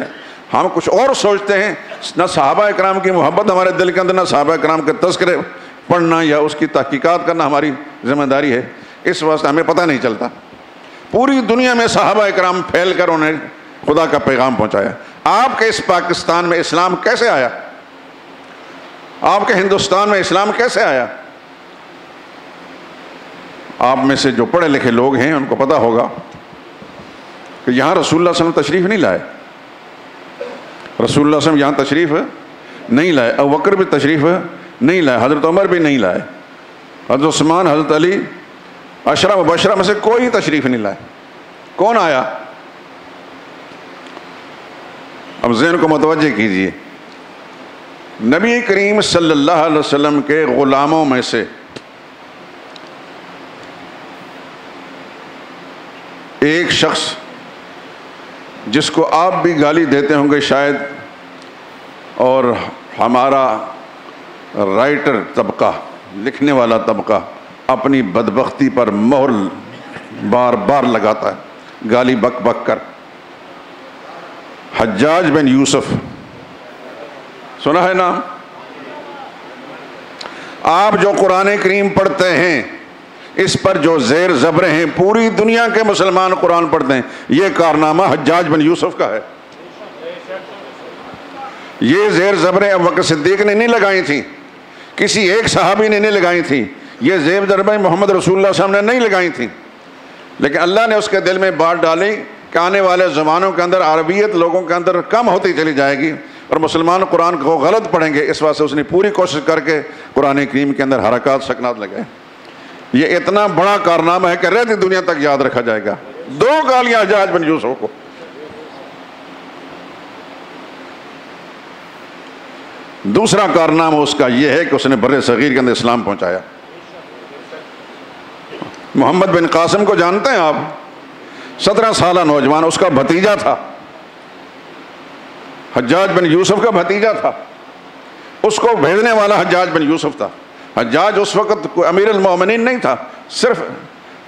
ہم کچھ اور سوچتے ہیں۔ نہ صحابہ اکرام کی محبت ہمارے دل کے اندر، نہ صحابہ اکرام کے تذکرے پڑھنا یا اس کی تحقیقات کرنا ہماری ذمہ داری ہے۔ اس واسطے ہمیں پتہ نہیں چلتا۔ پوری دنیا میں صحابہ اکرام پھیل کر انہیں خدا کا پیغام پہنچایا۔ آپ کے اس پاکستان میں اسلام کیسے آیا؟ آپ کے ہندوستان میں اسلام کیسے آیا؟ آپ میں سے جو پڑھے لکھے لوگ ہیں ان کو پتہ ہوگا کہ یہاں رسول اللہ صلی اللہ علیہ وسلم تشریف نہیں لائے۔ رسول اللہ صلی اللہ علیہ وسلم یہاں تشریف نہیں لائے، ابو بکر بھی تشریف نہیں لائے، حضرت عمر بھی نہیں لائے، حضرت عثمان، حضرت علی، عشرہ مبشرہ میں سے کوئی تشریف نہیں لائے۔ کون آیا؟ اب ذہن کو متوجہ کیجئے۔ نبی کریم صلی اللہ علیہ وسلم کے غلاموں میں سے ایک شخص جس کو آپ بھی گالی دیتے ہوں گے شاید، اور ہمارا رائٹر طبقہ، لکھنے والا طبقہ اپنی بدبختی پر مہر بار بار لگاتا ہے گالی بک بک کر، حجاج بن یوسف، سنا ہے نام؟ آپ جو قرآن کریم پڑھتے ہیں اس پر جو زیر زبریں ہیں، پوری دنیا کے مسلمان قرآن پڑھتے ہیں، یہ کارنامہ حجاج بن یوسف کا ہے۔ یہ زیر زبریں ابو بکر صدیق نے نہیں لگائی تھیں، کسی ایک صحابی نے نہیں لگائی تھیں، یہ زیر زبریں محمد رسول اللہ صلی اللہ علیہ وسلم نے نہیں لگائی تھیں، لیکن اللہ نے اس کے دل میں بات ڈالی کہ آنے والے زمانوں کے اندر عربیت لوگوں کے اندر کم ہوتی چلی جائے گی، اور مسلمان قرآن کو غلط پڑھیں گے، اس واسطے اس نے پوری کوشش کر کے قرآن کریم کے اندر حرکات سکنات لگائے۔ یہ اتنا بڑا کارنامہ ہے کہ رہتی دنیا تک یاد رکھا جائے گا۔ 2 گالیاں حجاج بن یوسف کو۔ دوسرا کارنامہ اس کا یہ ہے کہ اس نے بر صغیر کے اندر اسلام پہنچایا۔ محمد بن قاسم کو جانتے ہیں آپ؟ 17 سالہ نوجوان، اس کا بھتیجا تھا، حجاج بن یوسف کا بھتیجا تھا، اس کو بھیجنے والا حجاج بن یوسف تھا۔ حجاج اس وقت کوئی امیر المومنین نہیں تھا، صرف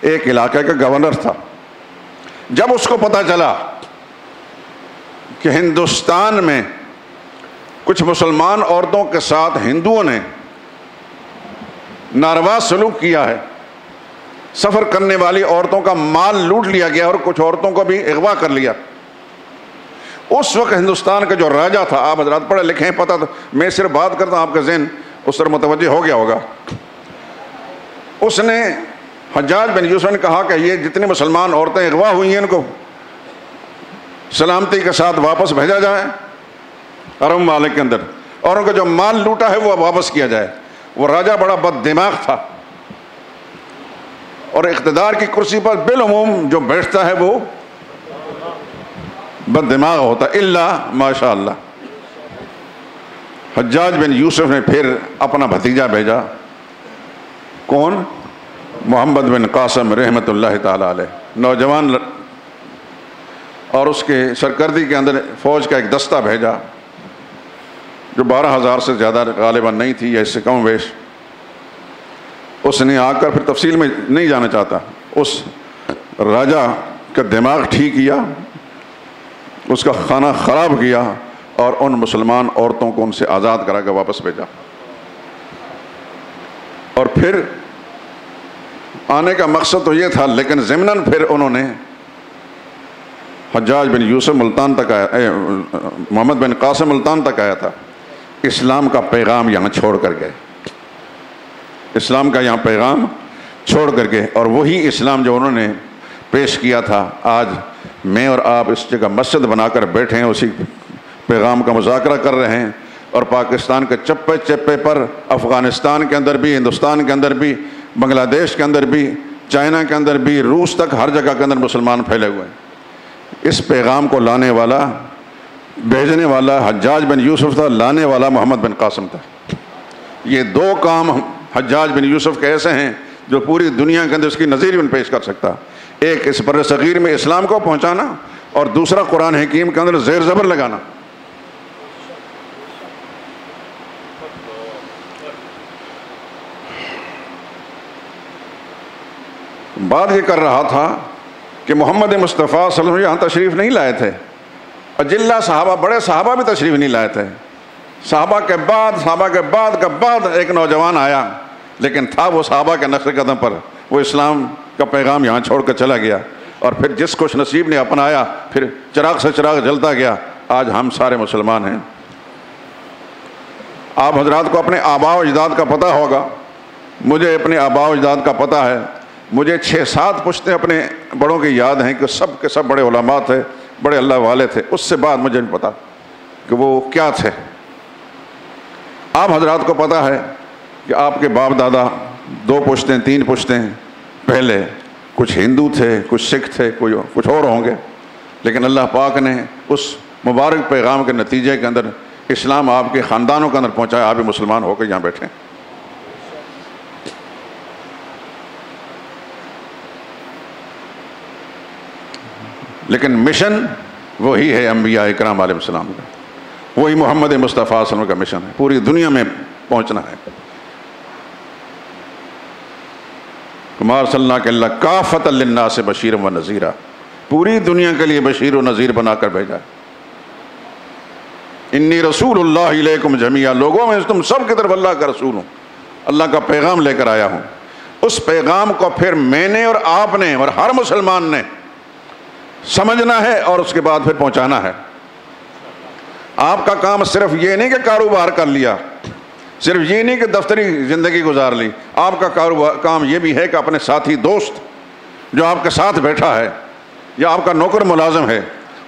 ایک علاقے کا گورنر تھا۔ جب اس کو پتہ چلا کہ ہندوستان میں کچھ مسلمان عورتوں کے ساتھ ہندوؤں نے ناروا سلوک کیا ہے، سفر کرنے والی عورتوں کا مال لوٹ لیا گیا اور کچھ عورتوں کو بھی اغوا کر لیا، اس وقت ہندوستان کا جو راجہ تھا، آپ حضرات پڑھے لکھے ہیں، پتہ تو میں صرف بات کرتا ہوں، آپ کا ذہن اس طرح متوجہ ہو گیا ہوگا۔ اس نے حجاج بن یوسف نے کہا کہ یہ جتنی مسلمان عورتیں اغوا ہوئی ہیں ان کو سلامتی کے ساتھ واپس بھیجا جائے عرب ممالک کے اندر، اور ان کا جو مال لوٹا ہے وہ واپس کیا جائے۔ وہ راجہ بڑا بد دماغ تھا، اور اقتدار کی کرسی پر بالعموم جو بیٹھتا ہے وہ بد دماغ ہوتا ہے، الا ماشاء اللہ۔ حجاج بن یوسف نے پھر اپنا بھتیجا بھیجا، کون؟ محمد بن قاسم رحمۃ اللہ تعالی علیہ، نوجوان، اور اس کے سرکردی کے اندر فوج کا ایک دستہ بھیجا جو 12,000 سے زیادہ غالباً نہیں تھی یا اس سے کم بیش۔ اس نے آ کر پھر تفصیل میں نہیں جانا چاہتا، اس راجہ کا دماغ ٹھیک کیا، اس کا کھانا خراب کیا، اور ان مسلمان عورتوں کو ان سے آزاد کرا کے واپس بھیجا۔ اور پھر آنے کا مقصد تو یہ تھا، لیکن ضمناً پھر انہوں نے حجاج بن یوسف ملتان تک آیا، محمد بن قاسم ملتان تک آیا تھا، اسلام کا پیغام یہاں چھوڑ کر گئے، اسلام کا یہاں پیغام چھوڑ کر گئے، اور وہی اسلام جو انہوں نے پیش کیا تھا، آج میں اور آپ اس جگہ مسجد بنا کر بیٹھے ہیں، اسی پیغام کا مذاکرہ کر رہے ہیں، اور پاکستان کے چپے چپے پر، افغانستان کے اندر بھی، ہندوستان کے اندر بھی، بنگلہ دیش کے اندر بھی، چائنا کے اندر بھی، روس تک، ہر جگہ کے اندر مسلمان پھیلے ہوئے ہیں۔ اس پیغام کو لانے والا، بھیجنے والا حجاج بن یوسف تھا، لانے والا محمد بن قاسم تھا۔ یہ 2 کام حجاج بن یوسف کے ایسے ہیں جو پوری دنیا کے اندر اس کی نظیر بھی پیش کر سکتا، ایک اس بر صغیر میں اسلام کو پہنچانا، اور دوسرا قرآن حکیم کے اندر زیر زبر لگانا۔ بات یہ کر رہا تھا کہ محمد مصطفیٰ صلی اللہ علیہ وسلم یہاں تشریف نہیں لائے تھے، اجلہ صحابہ، بڑے صحابہ بھی تشریف نہیں لائے تھے، صحابہ کے بعد ایک نوجوان آیا، لیکن تھا وہ صحابہ کے نقش قدم پر، وہ اسلام کا پیغام یہاں چھوڑ کر چلا گیا، اور پھر جس خوش نصیب نے اپنایا، پھر چراغ سے چراغ جلتا گیا، آج ہم سارے مسلمان ہیں۔ آپ حضرات کو اپنے آباء و اجداد کا پتہ ہوگا، مجھے اپنے آباء و اجداد کا پتہ ہے، مجھے 6-7 پشتیں اپنے بڑوں کی یاد ہیں کہ سب کے سب بڑے علماء تھے، بڑے اللہ والے تھے، اس سے بعد مجھے نہیں پتا کہ وہ کیا تھے۔ آپ حضرات کو پتہ ہے کہ آپ کے باپ دادا 2 پشتیں 3 پشتیں پہلے کچھ ہندو تھے، کچھ سکھ تھے، کچھ اور ہوں گے، لیکن اللہ پاک نے اس مبارک پیغام کے نتیجے کے اندر اسلام آپ کے خاندانوں کے اندر پہنچایا، آپ بھی مسلمان ہو کے یہاں بیٹھے۔ لیکن مشن وہی ہے انبیاء اکرام علیہ السلام کا، وہی محمد مصطفیٰ صلی اللہ علیہ وسلم کا مشن ہے، پوری دنیا میں پہنچنا ہے۔ وما ارسلناک الا کافۃ للناس بشیرا و نذیرا، پوری دنیا کے لیے بشیر و نذیر بنا کر بھیجا۔ انی رسول اللہ الیکم جمیعا، لوگوں میں تم سب کی طرف اللہ کا رسول ہوں، اللہ کا پیغام لے کر آیا ہوں۔ اس پیغام کو پھر میں نے اور آپ نے اور ہر مسلمان نے سمجھنا ہے، اور اس کے بعد پھر پہنچانا ہے۔ آپ کا کام صرف یہ نہیں کہ کاروبار کر لیا، صرف یہ نہیں کہ دفتری زندگی گزار لی، آپ کا کام یہ بھی ہے کہ اپنے ساتھی دوست جو آپ کے ساتھ بیٹھا ہے یا آپ کا نوکر ملازم ہے،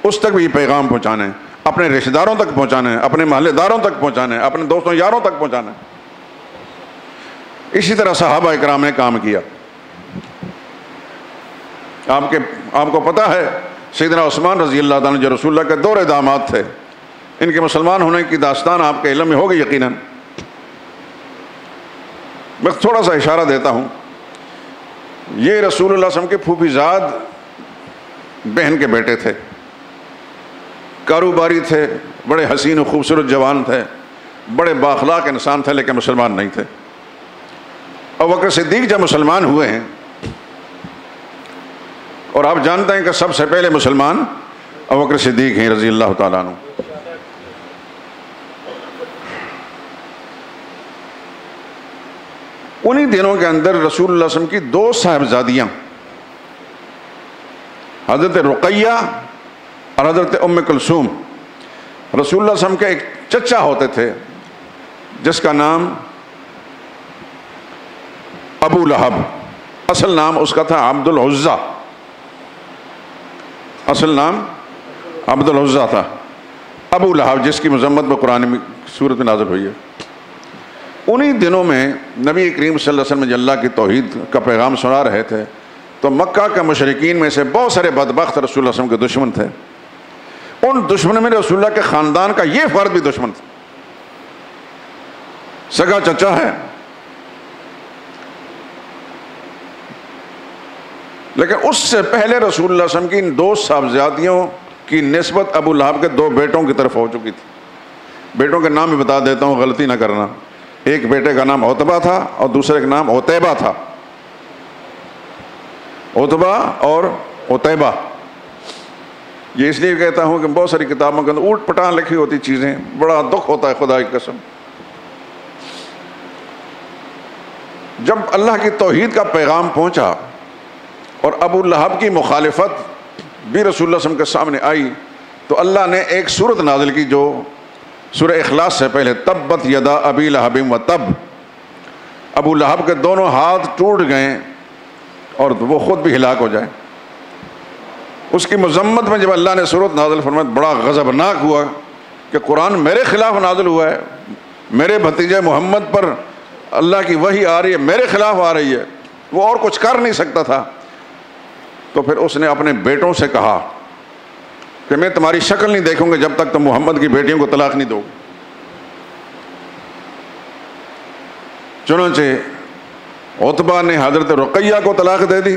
اس تک بھی یہ پیغام پہنچانا ہے۔ اپنے رشتہ داروں تک پہنچانا ہے، اپنے محلے داروں تک پہنچانا ہے، اپنے دوستوں یاروں تک پہنچانا ہے۔ اسی طرح صحابہ اکرام نے کام کیا۔ آپ کو پتہ ہے سیدنا عثمان رضی اللہ تعالیٰ جو رسول اللہ کے دور داماد تھے، ان کے مسلمان ہونے کی داستان آپ کے علم میں ہوگی یقیناً۔ میں تھوڑا سا اشارہ دیتا ہوں۔ یہ رسول اللہ صلی اللہ علیہ وسلم کے پھوپھی زاد بہن کے بیٹے تھے، کاروباری تھے، بڑے حسین و خوبصورت جوان تھے، بڑے بااخلاق انسان تھے، لیکن مسلمان نہیں تھے۔ ابوبکر صدیق جب مسلمان ہوئے ہیں، اور آپ جانتے ہیں کہ سب سے پہلے مسلمان ابوبکر صدیق ہیں رضی اللہ تعالیٰ عنہ۔ انہی دنوں کے اندر رسول اللہ صلی اللہ علیہ وسلم کی 2 صاحبزادیاں، حضرت رقیہ اور حضرت ام کلثوم، رسول اللہ صلی اللہ علیہ وسلم کے ایک چچا ہوتے تھے جس کا نام ابو لہب، اصل نام اس کا تھا عبد العزیٰ، اصل نام عبد العزیٰ تھا۔ ابو لہب جس کی مذمت میں قرآن میں سورت میں نازل ہوئی ہے۔ انہی دنوں میں نبی کریم صلی اللہ علیہ وسلم جو اللہ کی توحید کا پیغام سنا رہے تھے تو مکہ کے مشرکین میں سے بہت سارے بدبخت رسول اللہ صلی اللہ علیہ وسلم کے دشمن تھے۔ ان دشمنوں میں رسول اللہ کے خاندان کا یہ فرد بھی دشمن تھا، سگا چچا ہے، لیکن اس سے پہلے رسول اللہ صلی اللہ علیہ وسلم کی ان 2 صاحبزادیوں کی نسبت ابو لہب کے 2 بیٹوں کی طرف ہو چکی تھی۔ بیٹوں کے نام بھی بتا دیتا ہوں، غلطی نہ کرنا۔ ایک بیٹے کا نام عتبہ تھا اور دوسرے کا نام عتیبہ تھا۔ عتبہ اور عتیبہ، یہ اس لیے کہتا ہوں کہ بہت ساری کتابوں کے اندر اوٹ پٹان لکھی ہوتی چیزیں، بڑا دکھ ہوتا ہے خدا کی قسم۔ جب اللہ کی توحید کا پیغام پہنچا اور ابو لہب کی مخالفت بھی رسول اللہ صلی اللہ علیہ وسلم کے سامنے آئی تو اللہ نے ایک سورت نازل کی جو سورہ اخلاص سے پہلے، تبت یدا ابی لہب و تب، ابو لہب کے دونوں ہاتھ ٹوٹ گئے اور وہ خود بھی ہلاک ہو جائے۔ اس کی مذمت میں جب اللہ نے سورت نازل فرمائی بڑا غضبناک ہوا کہ قرآن میرے خلاف نازل ہوا ہے، میرے بھتیجے محمد پر اللہ کی وحی آ رہی ہے، میرے خلاف آ رہی ہے، وہ اور کچھ کر نہیں سکتا تھا۔ تو پھر اس نے اپنے بیٹوں سے کہا کہ میں تمہاری شکل نہیں دیکھوں گا جب تک تم محمد کی بیٹیوں کو طلاق نہیں دو۔ چنانچہ عتبہ نے حضرت رقیہ کو طلاق دے دی،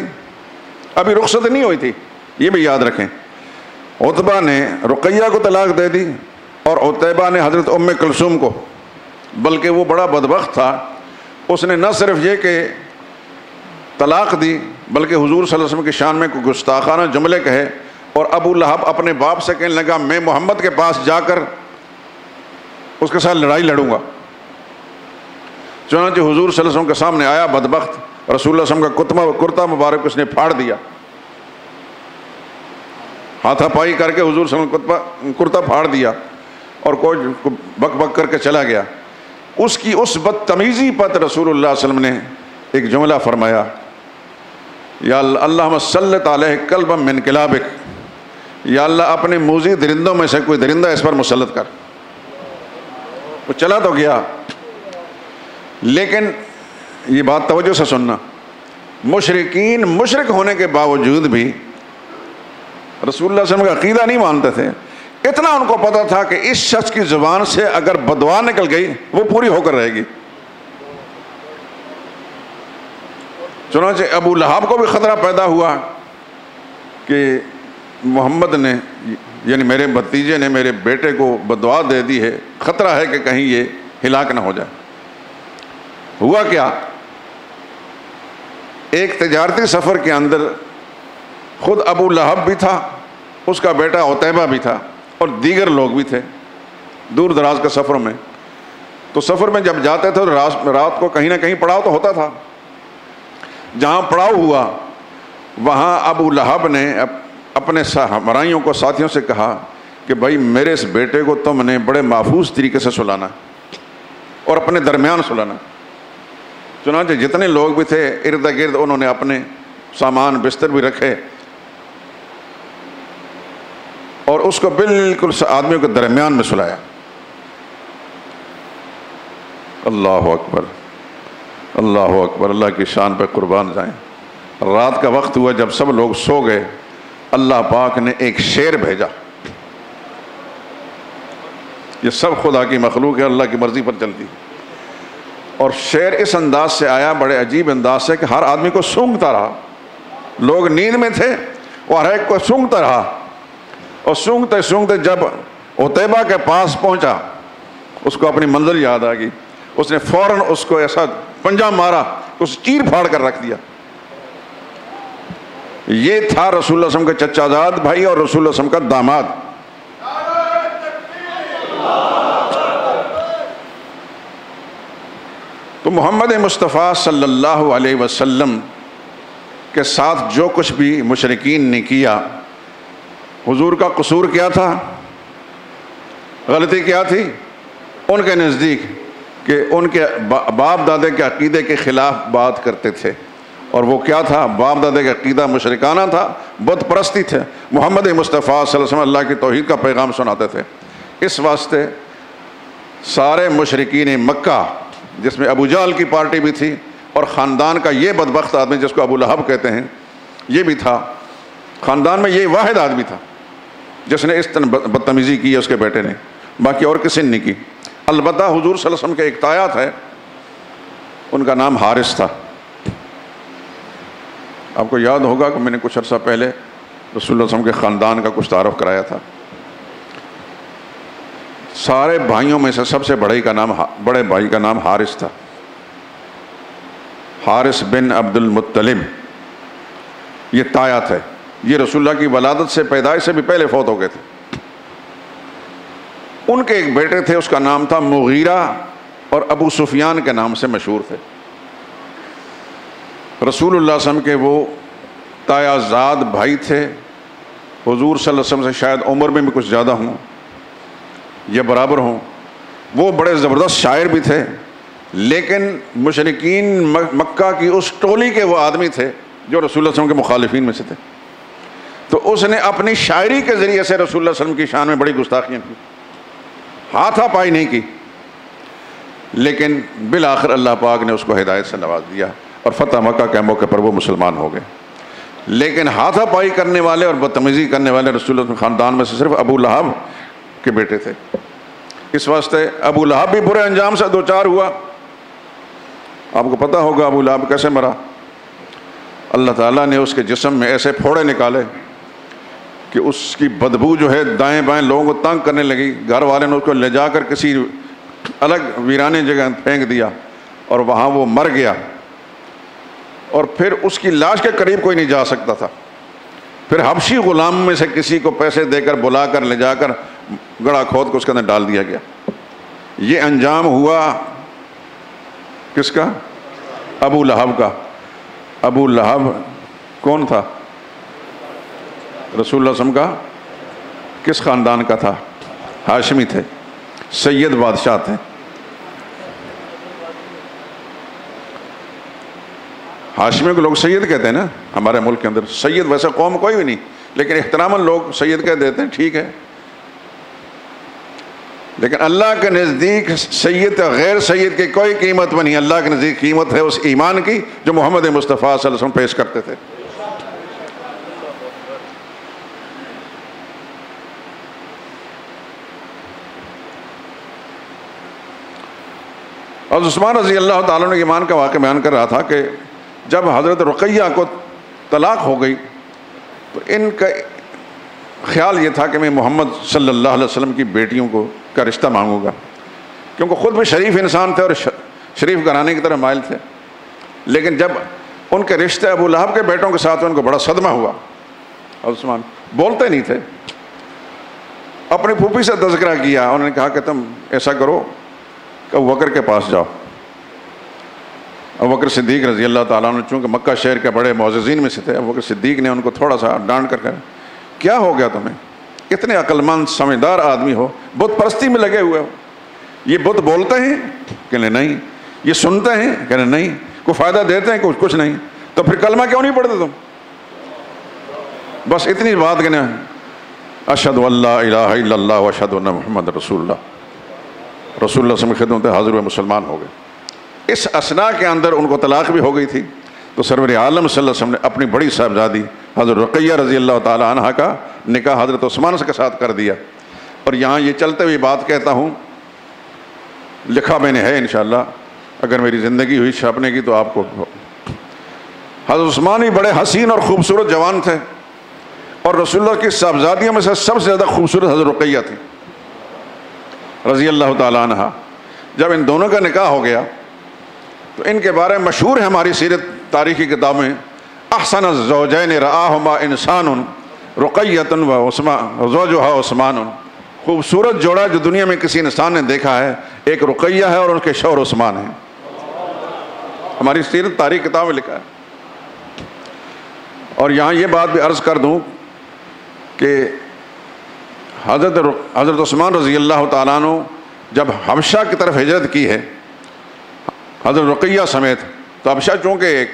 ابھی رخصت نہیں ہوئی تھی، یہ بھی یاد رکھیں۔ عتبہ نے رقیہ کو طلاق دے دی اور عتیبہ نے حضرت ام کلثوم کو، بلکہ وہ بڑا بدبخت تھا، اس نے نہ صرف یہ کہ طلاق دی بلکہ حضور صلی اللہ علیہ وسلم کی شان میں کوئی گستاخانہ جملے کہے، اور ابو لہب اپنے باپ سے کہنے لگا میں محمد کے پاس جا کر اس کے ساتھ لڑائی لڑوں گا۔ چنانچہ حضور صلی اللہ علیہ وسلم کے سامنے آیا بدبخت، رسول اللہ صلی اللہ علیہ وسلم کا کرتا مبارک اس نے پھاڑ دیا، ہاتھا پائی کر کے حضور صلی اللہ علیہ وسلم کرتا پھاڑ دیا اور کوئی بک بک کر کے چلا گیا۔ اس کی اس بدتمیزی پر رسول اللہ صلی اللہ علیہ وسلم نے ایک جملہ فرمایا، یا اللہم سلط علیہ کلبا من کلابک، یا اللہ اپنے موذی درندوں میں سے کوئی درندہ اس پر مسلط کر۔ وہ چلا تو گیا، لیکن یہ بات توجہ سے سننا، مشرکین مشرک ہونے کے باوجود بھی رسول اللہ صلی اللہ علیہ وسلم کا عقیدہ نہیں مانتے تھے۔ اتنا ان کو پتا تھا کہ اس شخص کی زبان سے اگر بدعا نکل گئی وہ پوری ہو کر رہے گی۔ چنانچہ ابو لہب کو بھی خطرہ پیدا ہوا کہ محمد نے یعنی میرے بھتیجے نے میرے بیٹے کو بدعا دے دی ہے، خطرہ ہے کہ کہیں یہ ہلاک نہ ہو جائے۔ ہوا کیا، ایک تجارتی سفر کے اندر خود ابو لہب بھی تھا، اس کا بیٹا عتیبہ بھی تھا اور دیگر لوگ بھی تھے دور دراز کے سفروں میں۔ تو سفر میں جب جاتے تھے تو رات کو کہیں نہ کہیں پڑاؤ تو ہوتا تھا۔ جہاں پڑاؤ ہوا وہاں ابو لہب نے اپنے ہمراہیوں کو، ساتھیوں سے کہا کہ بھائی میرے اس بیٹے کو تم نے بڑے محفوظ طریقے سے سلانا اور اپنے درمیان سلانا۔ چنانچہ جتنے لوگ بھی تھے ارد گرد انہوں نے اپنے سامان بستر بھی رکھے اور اس کو بالکل آدمیوں کے درمیان میں سلایا۔ اللہ اکبر، اللہ اکبر، اللہ کی شان پہ قربان جائیں۔ رات کا وقت ہوا، جب سب لوگ سو گئے، اللہ پاک نے ایک شیر بھیجا۔ یہ سب خدا کی مخلوق ہے، اللہ کی مرضی پر چلتی، اور شیر اس انداز سے آیا، بڑے عجیب انداز سے، کہ ہر آدمی کو سونگھتا رہا۔ لوگ نیند میں تھے اور ہر ایک کو سونگھتا رہا، اور سونگھتے سونگھتے جب عتیبہ کے پاس پہنچا، اس کو اپنی منزل یاد آ گئی، اس نے فوراً اس کو ایسا پنجہ مارا، اس چیر پھاڑ کر رکھ دیا۔ یہ تھا رسول اللہ صلی اللہ علیہ وسلم کا چچا زاد بھائی اور رسول اللہ صلی اللہ علیہ وسلم کا داماد۔ تو محمد مصطفیٰ صلی اللہ علیہ وسلم کے ساتھ جو کچھ بھی مشرکین نے کیا، حضور کا قصور کیا تھا، غلطی کیا تھی ان کے نزدیک؟ کہ ان کے باپ دادے کے عقیدے کے خلاف بات کرتے تھے، اور وہ کیا تھا؟ باپ دادے کا عقیدہ مشرکانہ تھا، بت پرستی تھے۔ محمد مصطفیٰ صلی اللہ علیہ وسلم اللہ کی توحید کا پیغام سناتے تھے۔ اس واسطے سارے مشرکین مکہ، جس میں ابو جہل کی پارٹی بھی تھی، اور خاندان کا یہ بدبخت آدمی جس کو ابو لہب کہتے ہیں یہ بھی تھا، خاندان میں یہ واحد آدمی تھا جس نے اس طرح بدتمیزی کی ہے اس کے بیٹے نے، باقی اور کسی نے نہیں کی۔ البتہ حضور صلی اللہ علیہ وسلم کے ایک تایات ہے، ان کا نام حارث تھا۔ آپ کو یاد ہوگا کہ میں نے کچھ عرصہ پہلے رسول اللہ صلی اللہ علیہ وسلم کے خاندان کا کچھ تعارف کرایا تھا۔ سارے بھائیوں میں سے سب سے بڑے بھائی کا نام حارث تھا، حارث بن عبد المطلب۔ یہ تایات ہے، یہ رسول اللہ کی ولادت سے، پیدائش سے بھی پہلے فوت ہو گئے تھے۔ ان کے ایک بیٹے تھے، اس کا نام تھا مغیرہ، اور ابو سفیان کے نام سے مشہور تھے۔ رسول اللہ صلی اللہ علیہ وسلم کے وہ تایا زاد بھائی تھے، حضور صلی اللہ علیہ وسلم سے شاید عمر میں بھی کچھ زیادہ ہوں یا برابر ہوں۔ وہ بڑے زبردست شاعر بھی تھے، لیکن مشرکین مکہ کی اس ٹولی کے وہ آدمی تھے جو رسول اللہ صلی اللہ علیہ وسلم کے مخالفین میں سے تھے۔ تو اس نے اپنی شاعری کے ذریعے سے رسول اللہ صلی اللہ علیہ وسلم کی شان میں بڑی گستاخیاں کی، ہاتھا پائی نہیں کی، لیکن بالآخر اللہ پاک نے اس کو ہدایت سے نواز دیا، اور فتح مکہ کے موقع پر وہ مسلمان ہو گئے۔ لیکن ہاتھا پائی کرنے والے اور بدتمیزی کرنے والے رسول اللہ خاندان میں سے صرف ابو لہب کے بیٹے تھے۔ اس واسطے ابو لہب بھی برے انجام سے دوچار ہوا۔ آپ کو پتہ ہوگا ابو لہب کیسے مرا؟ اللہ تعالیٰ نے اس کے جسم میں ایسے پھوڑے نکالے کہ اس کی بدبو جو ہے دائیں بائیں لوگوں کو تنگ کرنے لگی۔ گھر والے نے اس کو لے جا کر کسی الگ ویرانے جگہ پھینک دیا، اور وہاں وہ مر گیا، اور پھر اس کی لاش کے قریب کوئی نہیں جا سکتا تھا۔ پھر حبشی غلام میں سے کسی کو پیسے دے کر بلا کر لے جا کر گڑھا کھود کو اس کے اندر ڈال دیا گیا۔ یہ انجام ہوا کس کا؟ ابو لہب کا۔ ابو لہب کون تھا؟ رسول اللہ صلی اللہ علیہ وسلم کا کس خاندان کا تھا؟ ہاشمی تھے، سید بادشاہ تھے۔ ہاشمی کو لوگ سید کہتے ہیں نا ہمارے ملک کے اندر۔ سید ویسے قوم کوئی بھی نہیں، لیکن احتراماً لوگ سید کہہ دیتے ہیں، ٹھیک ہے، لیکن اللہ کے نزدیک سید غیر سید کی کوئی قیمت نہیں۔ اللہ کے نزدیک قیمت ہے اس ایمان کی جو محمد مصطفیٰ صلی اللہ علیہ وسلم پیش کرتے تھے۔ اور عثمان رضی اللہ تعالیٰ نے ایمان کا واقعہ بیان کر رہا تھا کہ جب حضرت رقیہ کو طلاق ہو گئی تو ان کا خیال یہ تھا کہ میں محمد صلی اللہ علیہ وسلم کی بیٹیوں کا رشتہ مانگوں گا، کیونکہ خود بھی شریف انسان تھے اور شریف گھرانے کی طرح مائل تھے۔ لیکن جب ان کے رشتے ابو لہب کے بیٹوں کے ساتھ ان کو بڑا صدمہ ہوا، اور عثمان بولتے نہیں تھے، اپنی پھوپھی سے تذکرہ کیا، انہوں نے کہا کہ تم ایسا کرو کہ ابو بکر کے پاس جاؤ۔ ابو بکر صدیق رضی اللہ تعالیٰ عنہ چونکہ مکہ شہر کے بڑے معززین میں سے تھے، ابو بکر صدیق نے ان کو تھوڑا سا ڈانٹ کر کہا کیا ہو گیا تمہیں؟ اتنے عقل مند سمجھدار آدمی ہو، بت پرستی میں لگے ہوئے ہو۔ یہ بت بولتے ہیں؟ کہنے نہیں۔ یہ سنتے ہیں؟ کہنے نہیں۔ کوئی فائدہ دیتے ہیں؟ کچھ نہیں۔ تو پھر کلمہ کیوں نہیں پڑھتے تم؟ بس اتنی بات کہنا اشہد ان لا الہ الا اللہ و اشہد ان محمد رسول اللہ، رسول اللہ صلی اللہ علیہ وسلم کی خدمت میں حاضر ہوئے، مسلمان ہو گئے۔ اس اثناء کے اندر ان کو طلاق بھی ہو گئی تھی، تو سرور عالم صلی اللہ علیہ وسلم نے اپنی بڑی صاحبزادی حضرت رقیہ رضی اللہ تعالی عنہ کا نکاح حضرت عثمان کے ساتھ کر دیا۔ اور یہاں یہ چلتے ہوئی بات کہتا ہوں، لکھا میں نے ہے انشاءاللہ، اگر میری زندگی ہوئی چھاپنے کی تو آپ کو۔ حضرت عثمان ہی بڑے حسین اور خوبصورت جوان تھے، اور رسول اللہ کی صاحبزادیوں میں سے سب سے زیادہ خوبصورت حضرت رقیہ تھی رضی اللہ تعالی عنہ۔ جب ان دونوں کا نکاح ہو گیا تو ان کے بارے میں مشہور ہے ہماری سیرت تاریخی کتاب میں، احسن الزوجین رآہما انسان رقیۃ و زوجہا عثمان، خوبصورت جوڑا جو دنیا میں کسی انسان نے دیکھا ہے ایک رقیہ ہے اور ان کے شوہر عثمان ہیں، ہماری سیرت تاریخ کتاب میں لکھا ہے۔ اور یہاں یہ بات بھی عرض کر دوں کہ حضرت عثمان رضی اللہ تعالیٰ عنہ جب حبشہ کی طرف ہجرت کی ہے حضرت رقیہ سمیت، تو حبشہ چونکہ ایک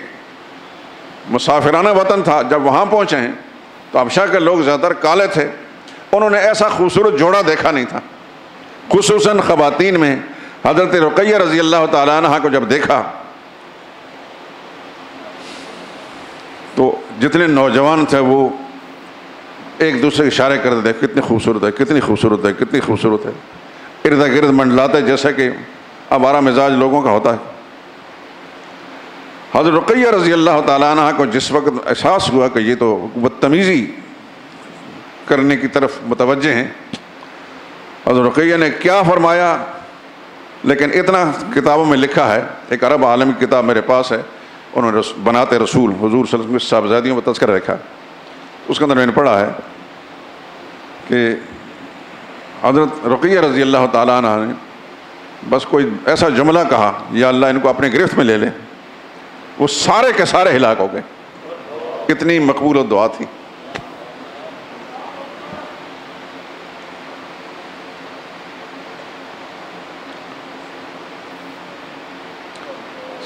مسافرانہ وطن تھا، جب وہاں پہنچے ہیں تو حبشہ کے لوگ زیادہ تر کالے تھے، انہوں نے ایسا خوبصورت جوڑا دیکھا نہیں تھا، خصوصاً خواتین میں حضرت رقیہ رضی اللہ تعالیٰ عنہ کو جب دیکھا تو جتنے نوجوان تھے وہ ایک دوسرے اشارے کرتے تھے، کتنی خوبصورت ہے، کتنی خوبصورت ہے، کتنی خوبصورت ہے، ارد گرد منڈلاتے جیسا کہ آوارہ مزاج لوگوں کا ہوتا ہے۔ حضرت رقیہ رضی اللہ تعالیٰ عنہ کو جس وقت احساس ہوا کہ یہ تو بدتمیزی کرنے کی طرف متوجہ ہیں، حضرت رقیہ نے کیا فرمایا، لیکن اتنا کتابوں میں لکھا ہے، ایک عرب عالم کی کتاب میرے پاس ہے، انہوں نے بناتے رسول حضور صلی اللہ علیہ وسلم کی صاحبزادیوں کا تذکرہ رکھا، اس کے اندر میں نے پڑھا ہے کہ حضرت رقیہ رضی اللہ تعالیٰ عنہ نے بس کوئی ایسا جملہ کہا، یا اللہ ان کو اپنے گرفت میں لے لے، وہ سارے کے سارے ہلاک ہو گئے، اتنی مقبول دعا تھی۔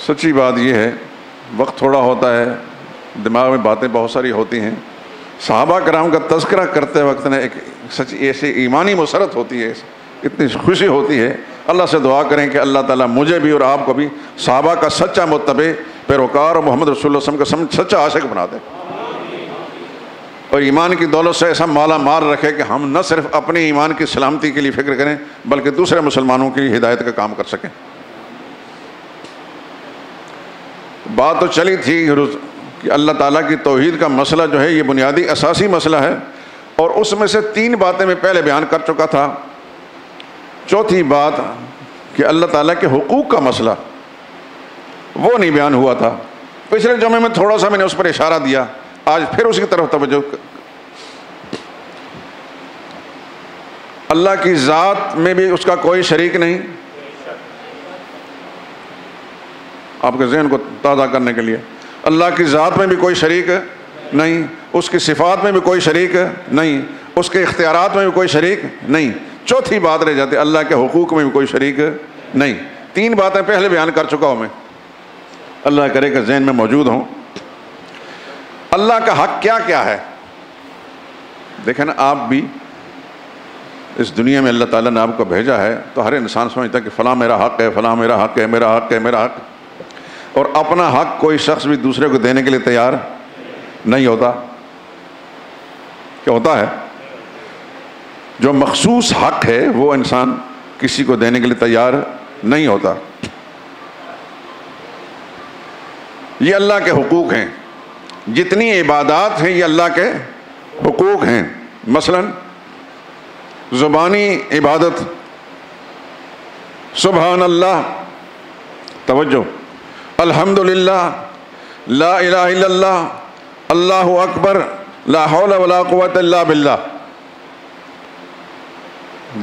سچی بات یہ ہے، وقت تھوڑا ہوتا ہے، دماغ میں باتیں بہت ساری ہوتی ہیں، صحابہ کرام کا تذکرہ کرتے وقت نے ایک سچی ایسی ایمانی مسرت ہوتی ہے، اتنی خوشی ہوتی ہے۔ اللہ سے دعا کریں کہ اللہ تعالیٰ مجھے بھی اور آپ کو بھی صحابہ کا سچا متبع پیروکار اور محمد رسول اللہ صلی اللہ علیہ وسلم کا سچا عاشق بنا دے، اور ایمان کی دولت سے ایسا مالا مال رکھے کہ ہم نہ صرف اپنے ایمان کی سلامتی کے لیے فکر کریں بلکہ دوسرے مسلمانوں کی ہدایت کا کام کر سکیں۔ بات تو چلی تھی کہ اللہ تعالیٰ کی توحید کا مسئلہ جو ہے یہ بنیادی اساسی مسئلہ ہے، اور اس میں سے 3 باتیں میں پہلے بیان کر چکا تھا۔ چوتھی بات کہ اللہ تعالیٰ کے حقوق کا مسئلہ وہ نہیں بیان ہوا تھا، پچھلے جمعے میں تھوڑا سا میں نے اس پر اشارہ دیا، آج پھر اس کی طرف توجہ۔ اللہ کی ذات میں بھی اس کا کوئی شریک نہیں، آپ کے ذہن کو تازہ کرنے کے لیے، اللہ کی ذات میں بھی کوئی شریک نہیں، اس کی صفات میں بھی کوئی شریک نہیں، اس کے اختیارات میں بھی کوئی شریک نہیں۔ چوتھی بات رہ جاتی ہے اللہ کے حقوق میں بھی کوئی شریک نہیں۔ 3 باتیں پہلے بیان کر چکا ہوں میں، اللہ کرے کہ ذہن میں موجود ہوں۔ اللہ کا حق کیا کیا ہے؟ دیکھیں نا، آپ بھی اس دنیا میں اللہ تعالیٰ نے آپ کو بھیجا ہے تو ہر انسان سمجھتا ہے کہ فلاں میرا حق ہے، فلاں میرا حق ہے، میرا حق ہے، میرا حق، اور اپنا حق کوئی شخص بھی دوسرے کو دینے کے لیے تیار نہیں ہوتا۔ کیا ہوتا ہے؟ جو مخصوص حق ہے وہ انسان کسی کو دینے کے لیے تیار نہیں ہوتا۔ یہ اللہ کے حقوق ہیں، جتنی عبادات ہیں یہ اللہ کے حقوق ہیں۔ مثلا زبانی عبادت، سبحان اللہ، توجہ، الحمدللہ، لا الہ الا اللہ، اللہ اکبر، لا حول ولا قوت الا باللہ۔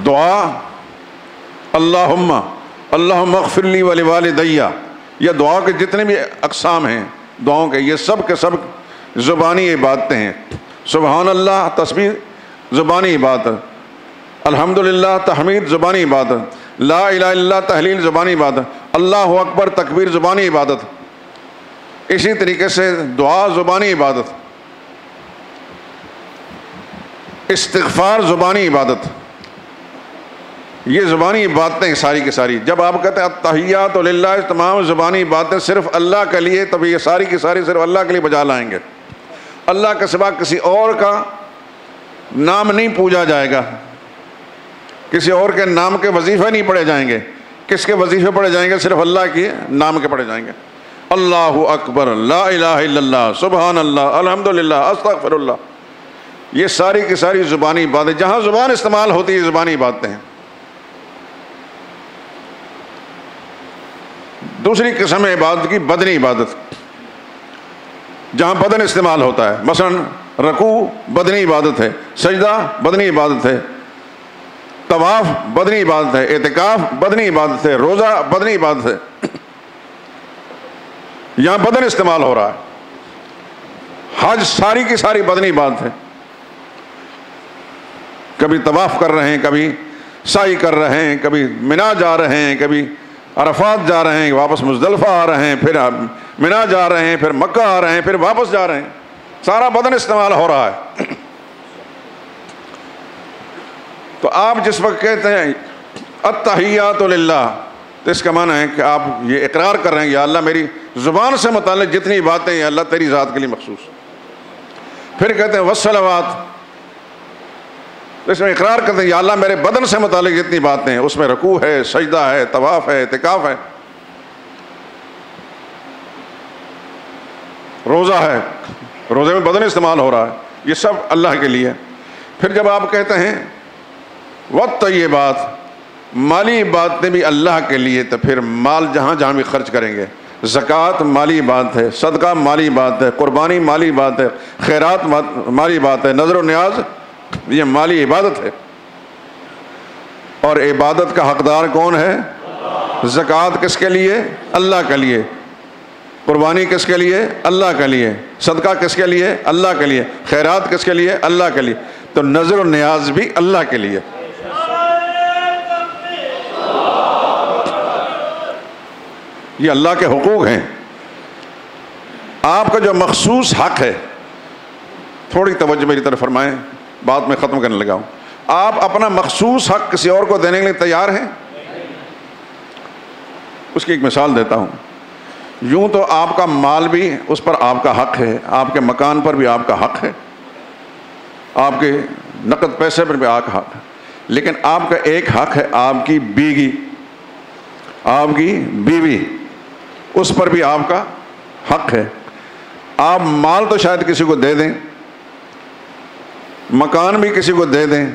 دعا، اللہم اغفر لی ولوالدی، یہ دعا کے جتنے بھی اقسام ہیں دعاؤں کے، یہ سب کے سب زبانی عبادتیں ہیں۔ سبحان اللہ تسبیح زبانی عبادت، الحمدللہ تحمید زبانی عبادت، لا الہ الا اللہ تحلیل زبانی عبادت، اللہ اکبر تکبیر زبانی عبادت، اسی طریقے سے دعا زبانی عبادت۔ استغفار زبانی عبادت، یہ زبانی باتیں ساری کی ساری. جب آپ کہتے ہیں التحیات للہ، تمام زبانی باتیں صرف اللہ کے لیے، تب یہ ساری کی ساری صرف اللہ کے لیے بجا لائیں گے. اللہ کے سوا کسی اور کا نام نہیں پوجا جائے گا، کسی اور کے نام کے وظیفے نہیں پڑھے جائیں گے. کس کے وظیفے پڑھے جائیں گے؟ صرف اللہ کے نام کے پڑھے جائیں گے. اللہ اکبر، لا الہ الا اللہ، سبحان اللہ، الحمدللہ، استغفر اللہ. یہ ساری کی ساری زبانی باتیں، جہاں زبان استعمال ہوتی ہے زبانی باتیں ہیں. دوسری قسم عبادت کی بدنی عبادت، جہاں بدن استعمال ہوتا ہے. مثلا رکوع بدنی عبادت ہے، سجدہ بدنی عبادت ہے، طواف بدنی عبادت ہے، اعتکاف بدنی عبادت ہے، روزہ بدنی عبادت ہے. یہاں بدن استعمال ہو رہا ہے. حج ساری کی ساری بدنی عبادت ہے. کبھی طواف کر رہے ہیں، کبھی سعی کر رہے ہیں، کبھی منا جا رہے ہیں، کبھی عرفات جا رہے ہیں، واپس مزدلفہ آ رہے ہیں، پھر منا جا رہے ہیں، پھر مکہ آ رہے ہیں، پھر واپس جا رہے ہیں. سارا بدن استعمال ہو رہا ہے. تو آپ جس وقت کہتے ہیں التحیات للہ، تو اس کا معنی ہے کہ آپ یہ اقرار کر رہے ہیں یا اللہ میری زبان سے متعلق جتنی باتیں ہیں اللہ تیری ذات کے لیے مخصوص. پھر کہتے ہیں والصلوات، اس میں اقرار کرتے ہیں یا اللہ میرے بدن سے متعلق جتنی باتیں ہیں اس میں رکوع ہے، سجدہ ہے، طواف ہے، اعتکاف ہے، روزہ ہے، روزے میں بدن استعمال ہو رہا ہے، یہ سب اللہ کے لیے. پھر جب آپ کہتے ہیں والطیبات، مالی باتیں بھی اللہ کے لیے، تو پھر مال جہاں جہاں بھی خرچ کریں گے، زکوٰۃ مالی بات ہے، صدقہ مالی بات ہے، قربانی مالی بات ہے، خیرات مالی بات ہے، نظر و نیاز یہ مالی عبادت ہے. اور عبادت کا حقدار کون ہے؟ زکوٰۃ کس کے لیے؟ اللہ کے لیے. قربانی کس کے لیے؟ اللہ کے لیے. صدقہ کس کے لیے؟ اللہ کے لیے. خیرات کس کے لیے؟ اللہ کے لیے. تو نظر و نیاز بھی اللہ کے لیے. یہ اللہ کے حقوق ہیں. آپ کا جو مخصوص حق ہے، تھوڑی توجہ میری طرف فرمائیں، بات میں ختم کرنے لگا ہوں. آپ اپنا مخصوص حق کسی اور کو دینے کے لیے تیار ہیں؟ اس کی ایک مثال دیتا ہوں. یوں تو آپ کا مال بھی اس پر آپ کا حق ہے، آپ کے مکان پر بھی آپ کا حق ہے، آپ کے نقد پیسے پر بھی آپ کا حق ہے. لیکن آپ کا ایک حق ہے آپ کی بیوی، آپ کی بیوی، اس پر بھی آپ کا حق ہے. آپ مال تو شاید کسی کو دے دیں، مکان بھی کسی کو دے دیں،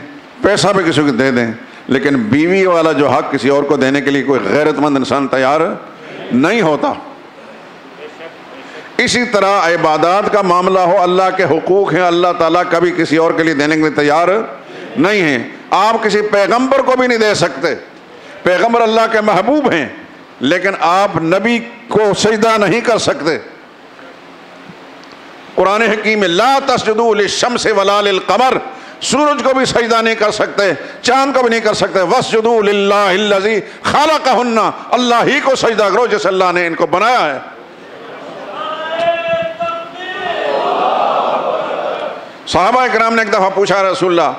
پیسہ بھی کسی کو دے دیں، لیکن بیوی والا جو حق کسی اور کو دینے کے لیے کوئی غیرت مند انسان تیار نہیں ہوتا. اسی طرح عبادات کا معاملہ ہو، اللہ کے حقوق ہیں، اللہ تعالیٰ کبھی کسی اور کے لیے دینے کے لیے تیار نہیں ہیں. آپ کسی پیغمبر کو بھی نہیں دے سکتے. پیغمبر اللہ کے محبوب ہیں، لیکن آپ نبی کو سجدہ نہیں کر سکتے. قرآن حکیم میں لا تسجدوا للشمس ولا للقمر، سورج کو بھی سجدہ نہیں کر سکتے، چاند کو بھی نہیں کر سکتے. واسجدوا للہ الذی خلقہن، اللہ ہی کو سجدہ کرو جس اللہ نے ان کو بنایا ہے. صحابہ کرام نے ایک دفعہ پوچھا رسول اللہ،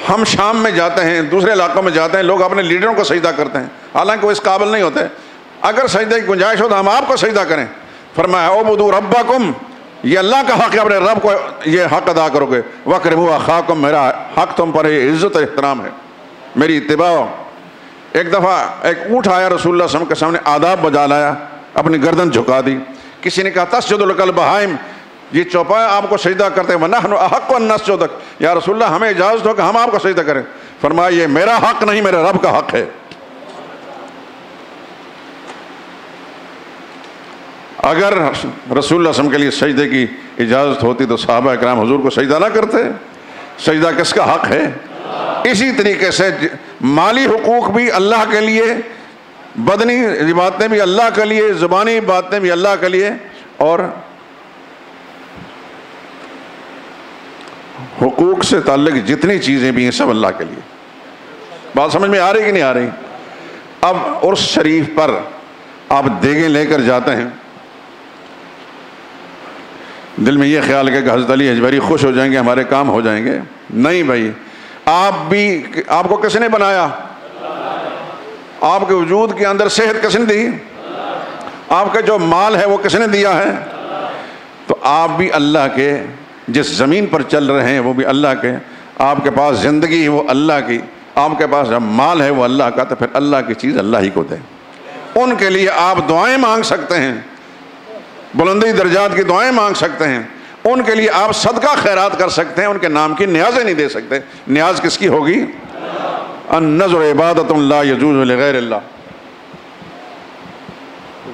ہم شام میں جاتے ہیں، دوسرے علاقوں میں جاتے ہیں، لوگ اپنے لیڈروں کو سجدہ کرتے ہیں، حالانکہ وہ اس قابل نہیں ہوتے. اگر سجدے کی گنجائش ہو تو ہم آپ کو سجدہ کریں. فرمایا اعبدوا ربکم، یہ اللہ کا حق ہے، اپنے رب کو یہ حق ادا کرو گے. واکرموا اخاکم، میرا حق تم پر عزت و احترام ہے، میری اتباع. ایک دفعہ ایک اونٹ آیا، رسول اللہ صلی اللہ علیہ وسلم کے سامنے آداب بجا لایا، اپنی گردن جھکا دی. کسی نے کہا تسجد لک البہائم، یہ چوپائے آپ کو سجدہ کرتے ہیں. وَنَحْنُ أَحَقُّ أَن نَّسْجُدَ، یا رسول اللہ ہمیں اجازت ہو کہ ہم آپ کو سجدہ کریں. فرمایا یہ میرا حق نہیں، میرے رب کا حق ہے. اگر رسول اللہ صلی اللہ علیہ وسلم کے لیے سجدے کی اجازت ہوتی تو صحابہ اکرام حضور کو سجدہ نہ کرتے. سجدہ کس کا حق ہے؟ اسی طریقے سے مالی حقوق بھی اللہ کے لیے، بدنی باتیں بھی اللہ کے لیے، زبانی باتیں بھی اللہ کے لیے، اور حقوق سے تعلق جتنی چیزیں بھی ہیں سب اللہ کے لیے. بات سمجھ میں آ رہی کہ نہیں آ رہی؟ اب عرس شریف پر آپ دیگیں لے کر جاتے ہیں دل میں یہ خیال ہے کہ حضرت علی حجویری خوش ہو جائیں گے، ہمارے کام ہو جائیں گے. نہیں بھائی، آپ کو کس نے بنایا؟ آپ کے وجود کے اندر صحت کس نے دی؟ آپ کا جو مال ہے وہ کس نے دیا ہے؟ تو آپ بھی اللہ کے، جس زمین پر چل رہے ہیں وہ بھی اللہ کے، آپ کے پاس زندگی ہے وہ اللہ کی، آپ کے پاس جب مال ہے وہ اللہ کا، تو پھر اللہ کی چیز اللہ ہی کو دیں. ان کے لیے آپ دعائیں مانگ سکتے ہیں، بلندی درجات کی دعائیں مانگ سکتے ہیں، ان کے لیے آپ صدقہ خیرات کر سکتے ہیں، ان کے نام کی نیازیں نہیں دے سکتے. نیاز کس کی ہوگی؟ النذر عبادت لا یجوز لغیر اللہ.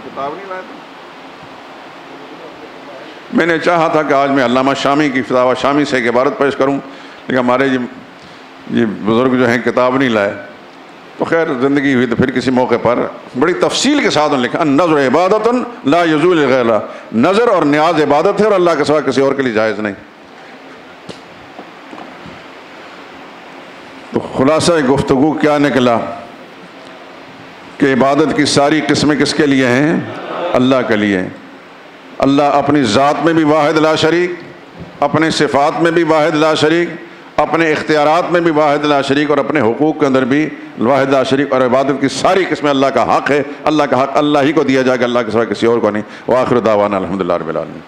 کتاب نہیں لائے تھے؟ میں نے چاہا تھا کہ آج میں علامہ شامی کی فتاوی شامی سے ایک عبارت پیش کروں، لیکن ہمارے یہ بزرگ جو ہیں کتاب نہیں لائے. تو خیر زندگی ہوئی تو پھر کسی موقع پر بڑی تفصیل کے ساتھ انہوں نے لکھا النذر عبادت لا یجوز لغیر اللہ. نظر اور نیاز عبادت ہے اور اللہ کے سوا کسی اور کے لیے جائز نہیں. تو خلاصہ گفتگو کیا نکلا کہ عبادت کی ساری قسمیں کس کے لیے ہیں؟ اللہ کے لیے. اللہ اپنی ذات میں بھی واحد لا شریک، اپنے صفات میں بھی واحد لا شریک، اپنے اختیارات میں بھی واحد لا شریک، اور اپنے حقوق کے اندر بھی واحد لا شریک. اور عبادت کی ساری قسمیں اللہ کا حق ہے، اللہ کا حق اللہ ہی کو دیا جائے گا، اللہ کے سوا کسی اور کو نہیں. وآخر دعوانا الحمدللہ رب العالمین.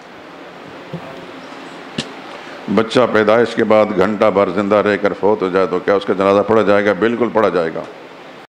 بچہ پیدائش کے بعد گھنٹہ بھر زندہ رہ کر فوت ہو جائے تو کیا اس کا جنازہ پڑھا جائے گا؟ بالکل پڑھا جائے گا.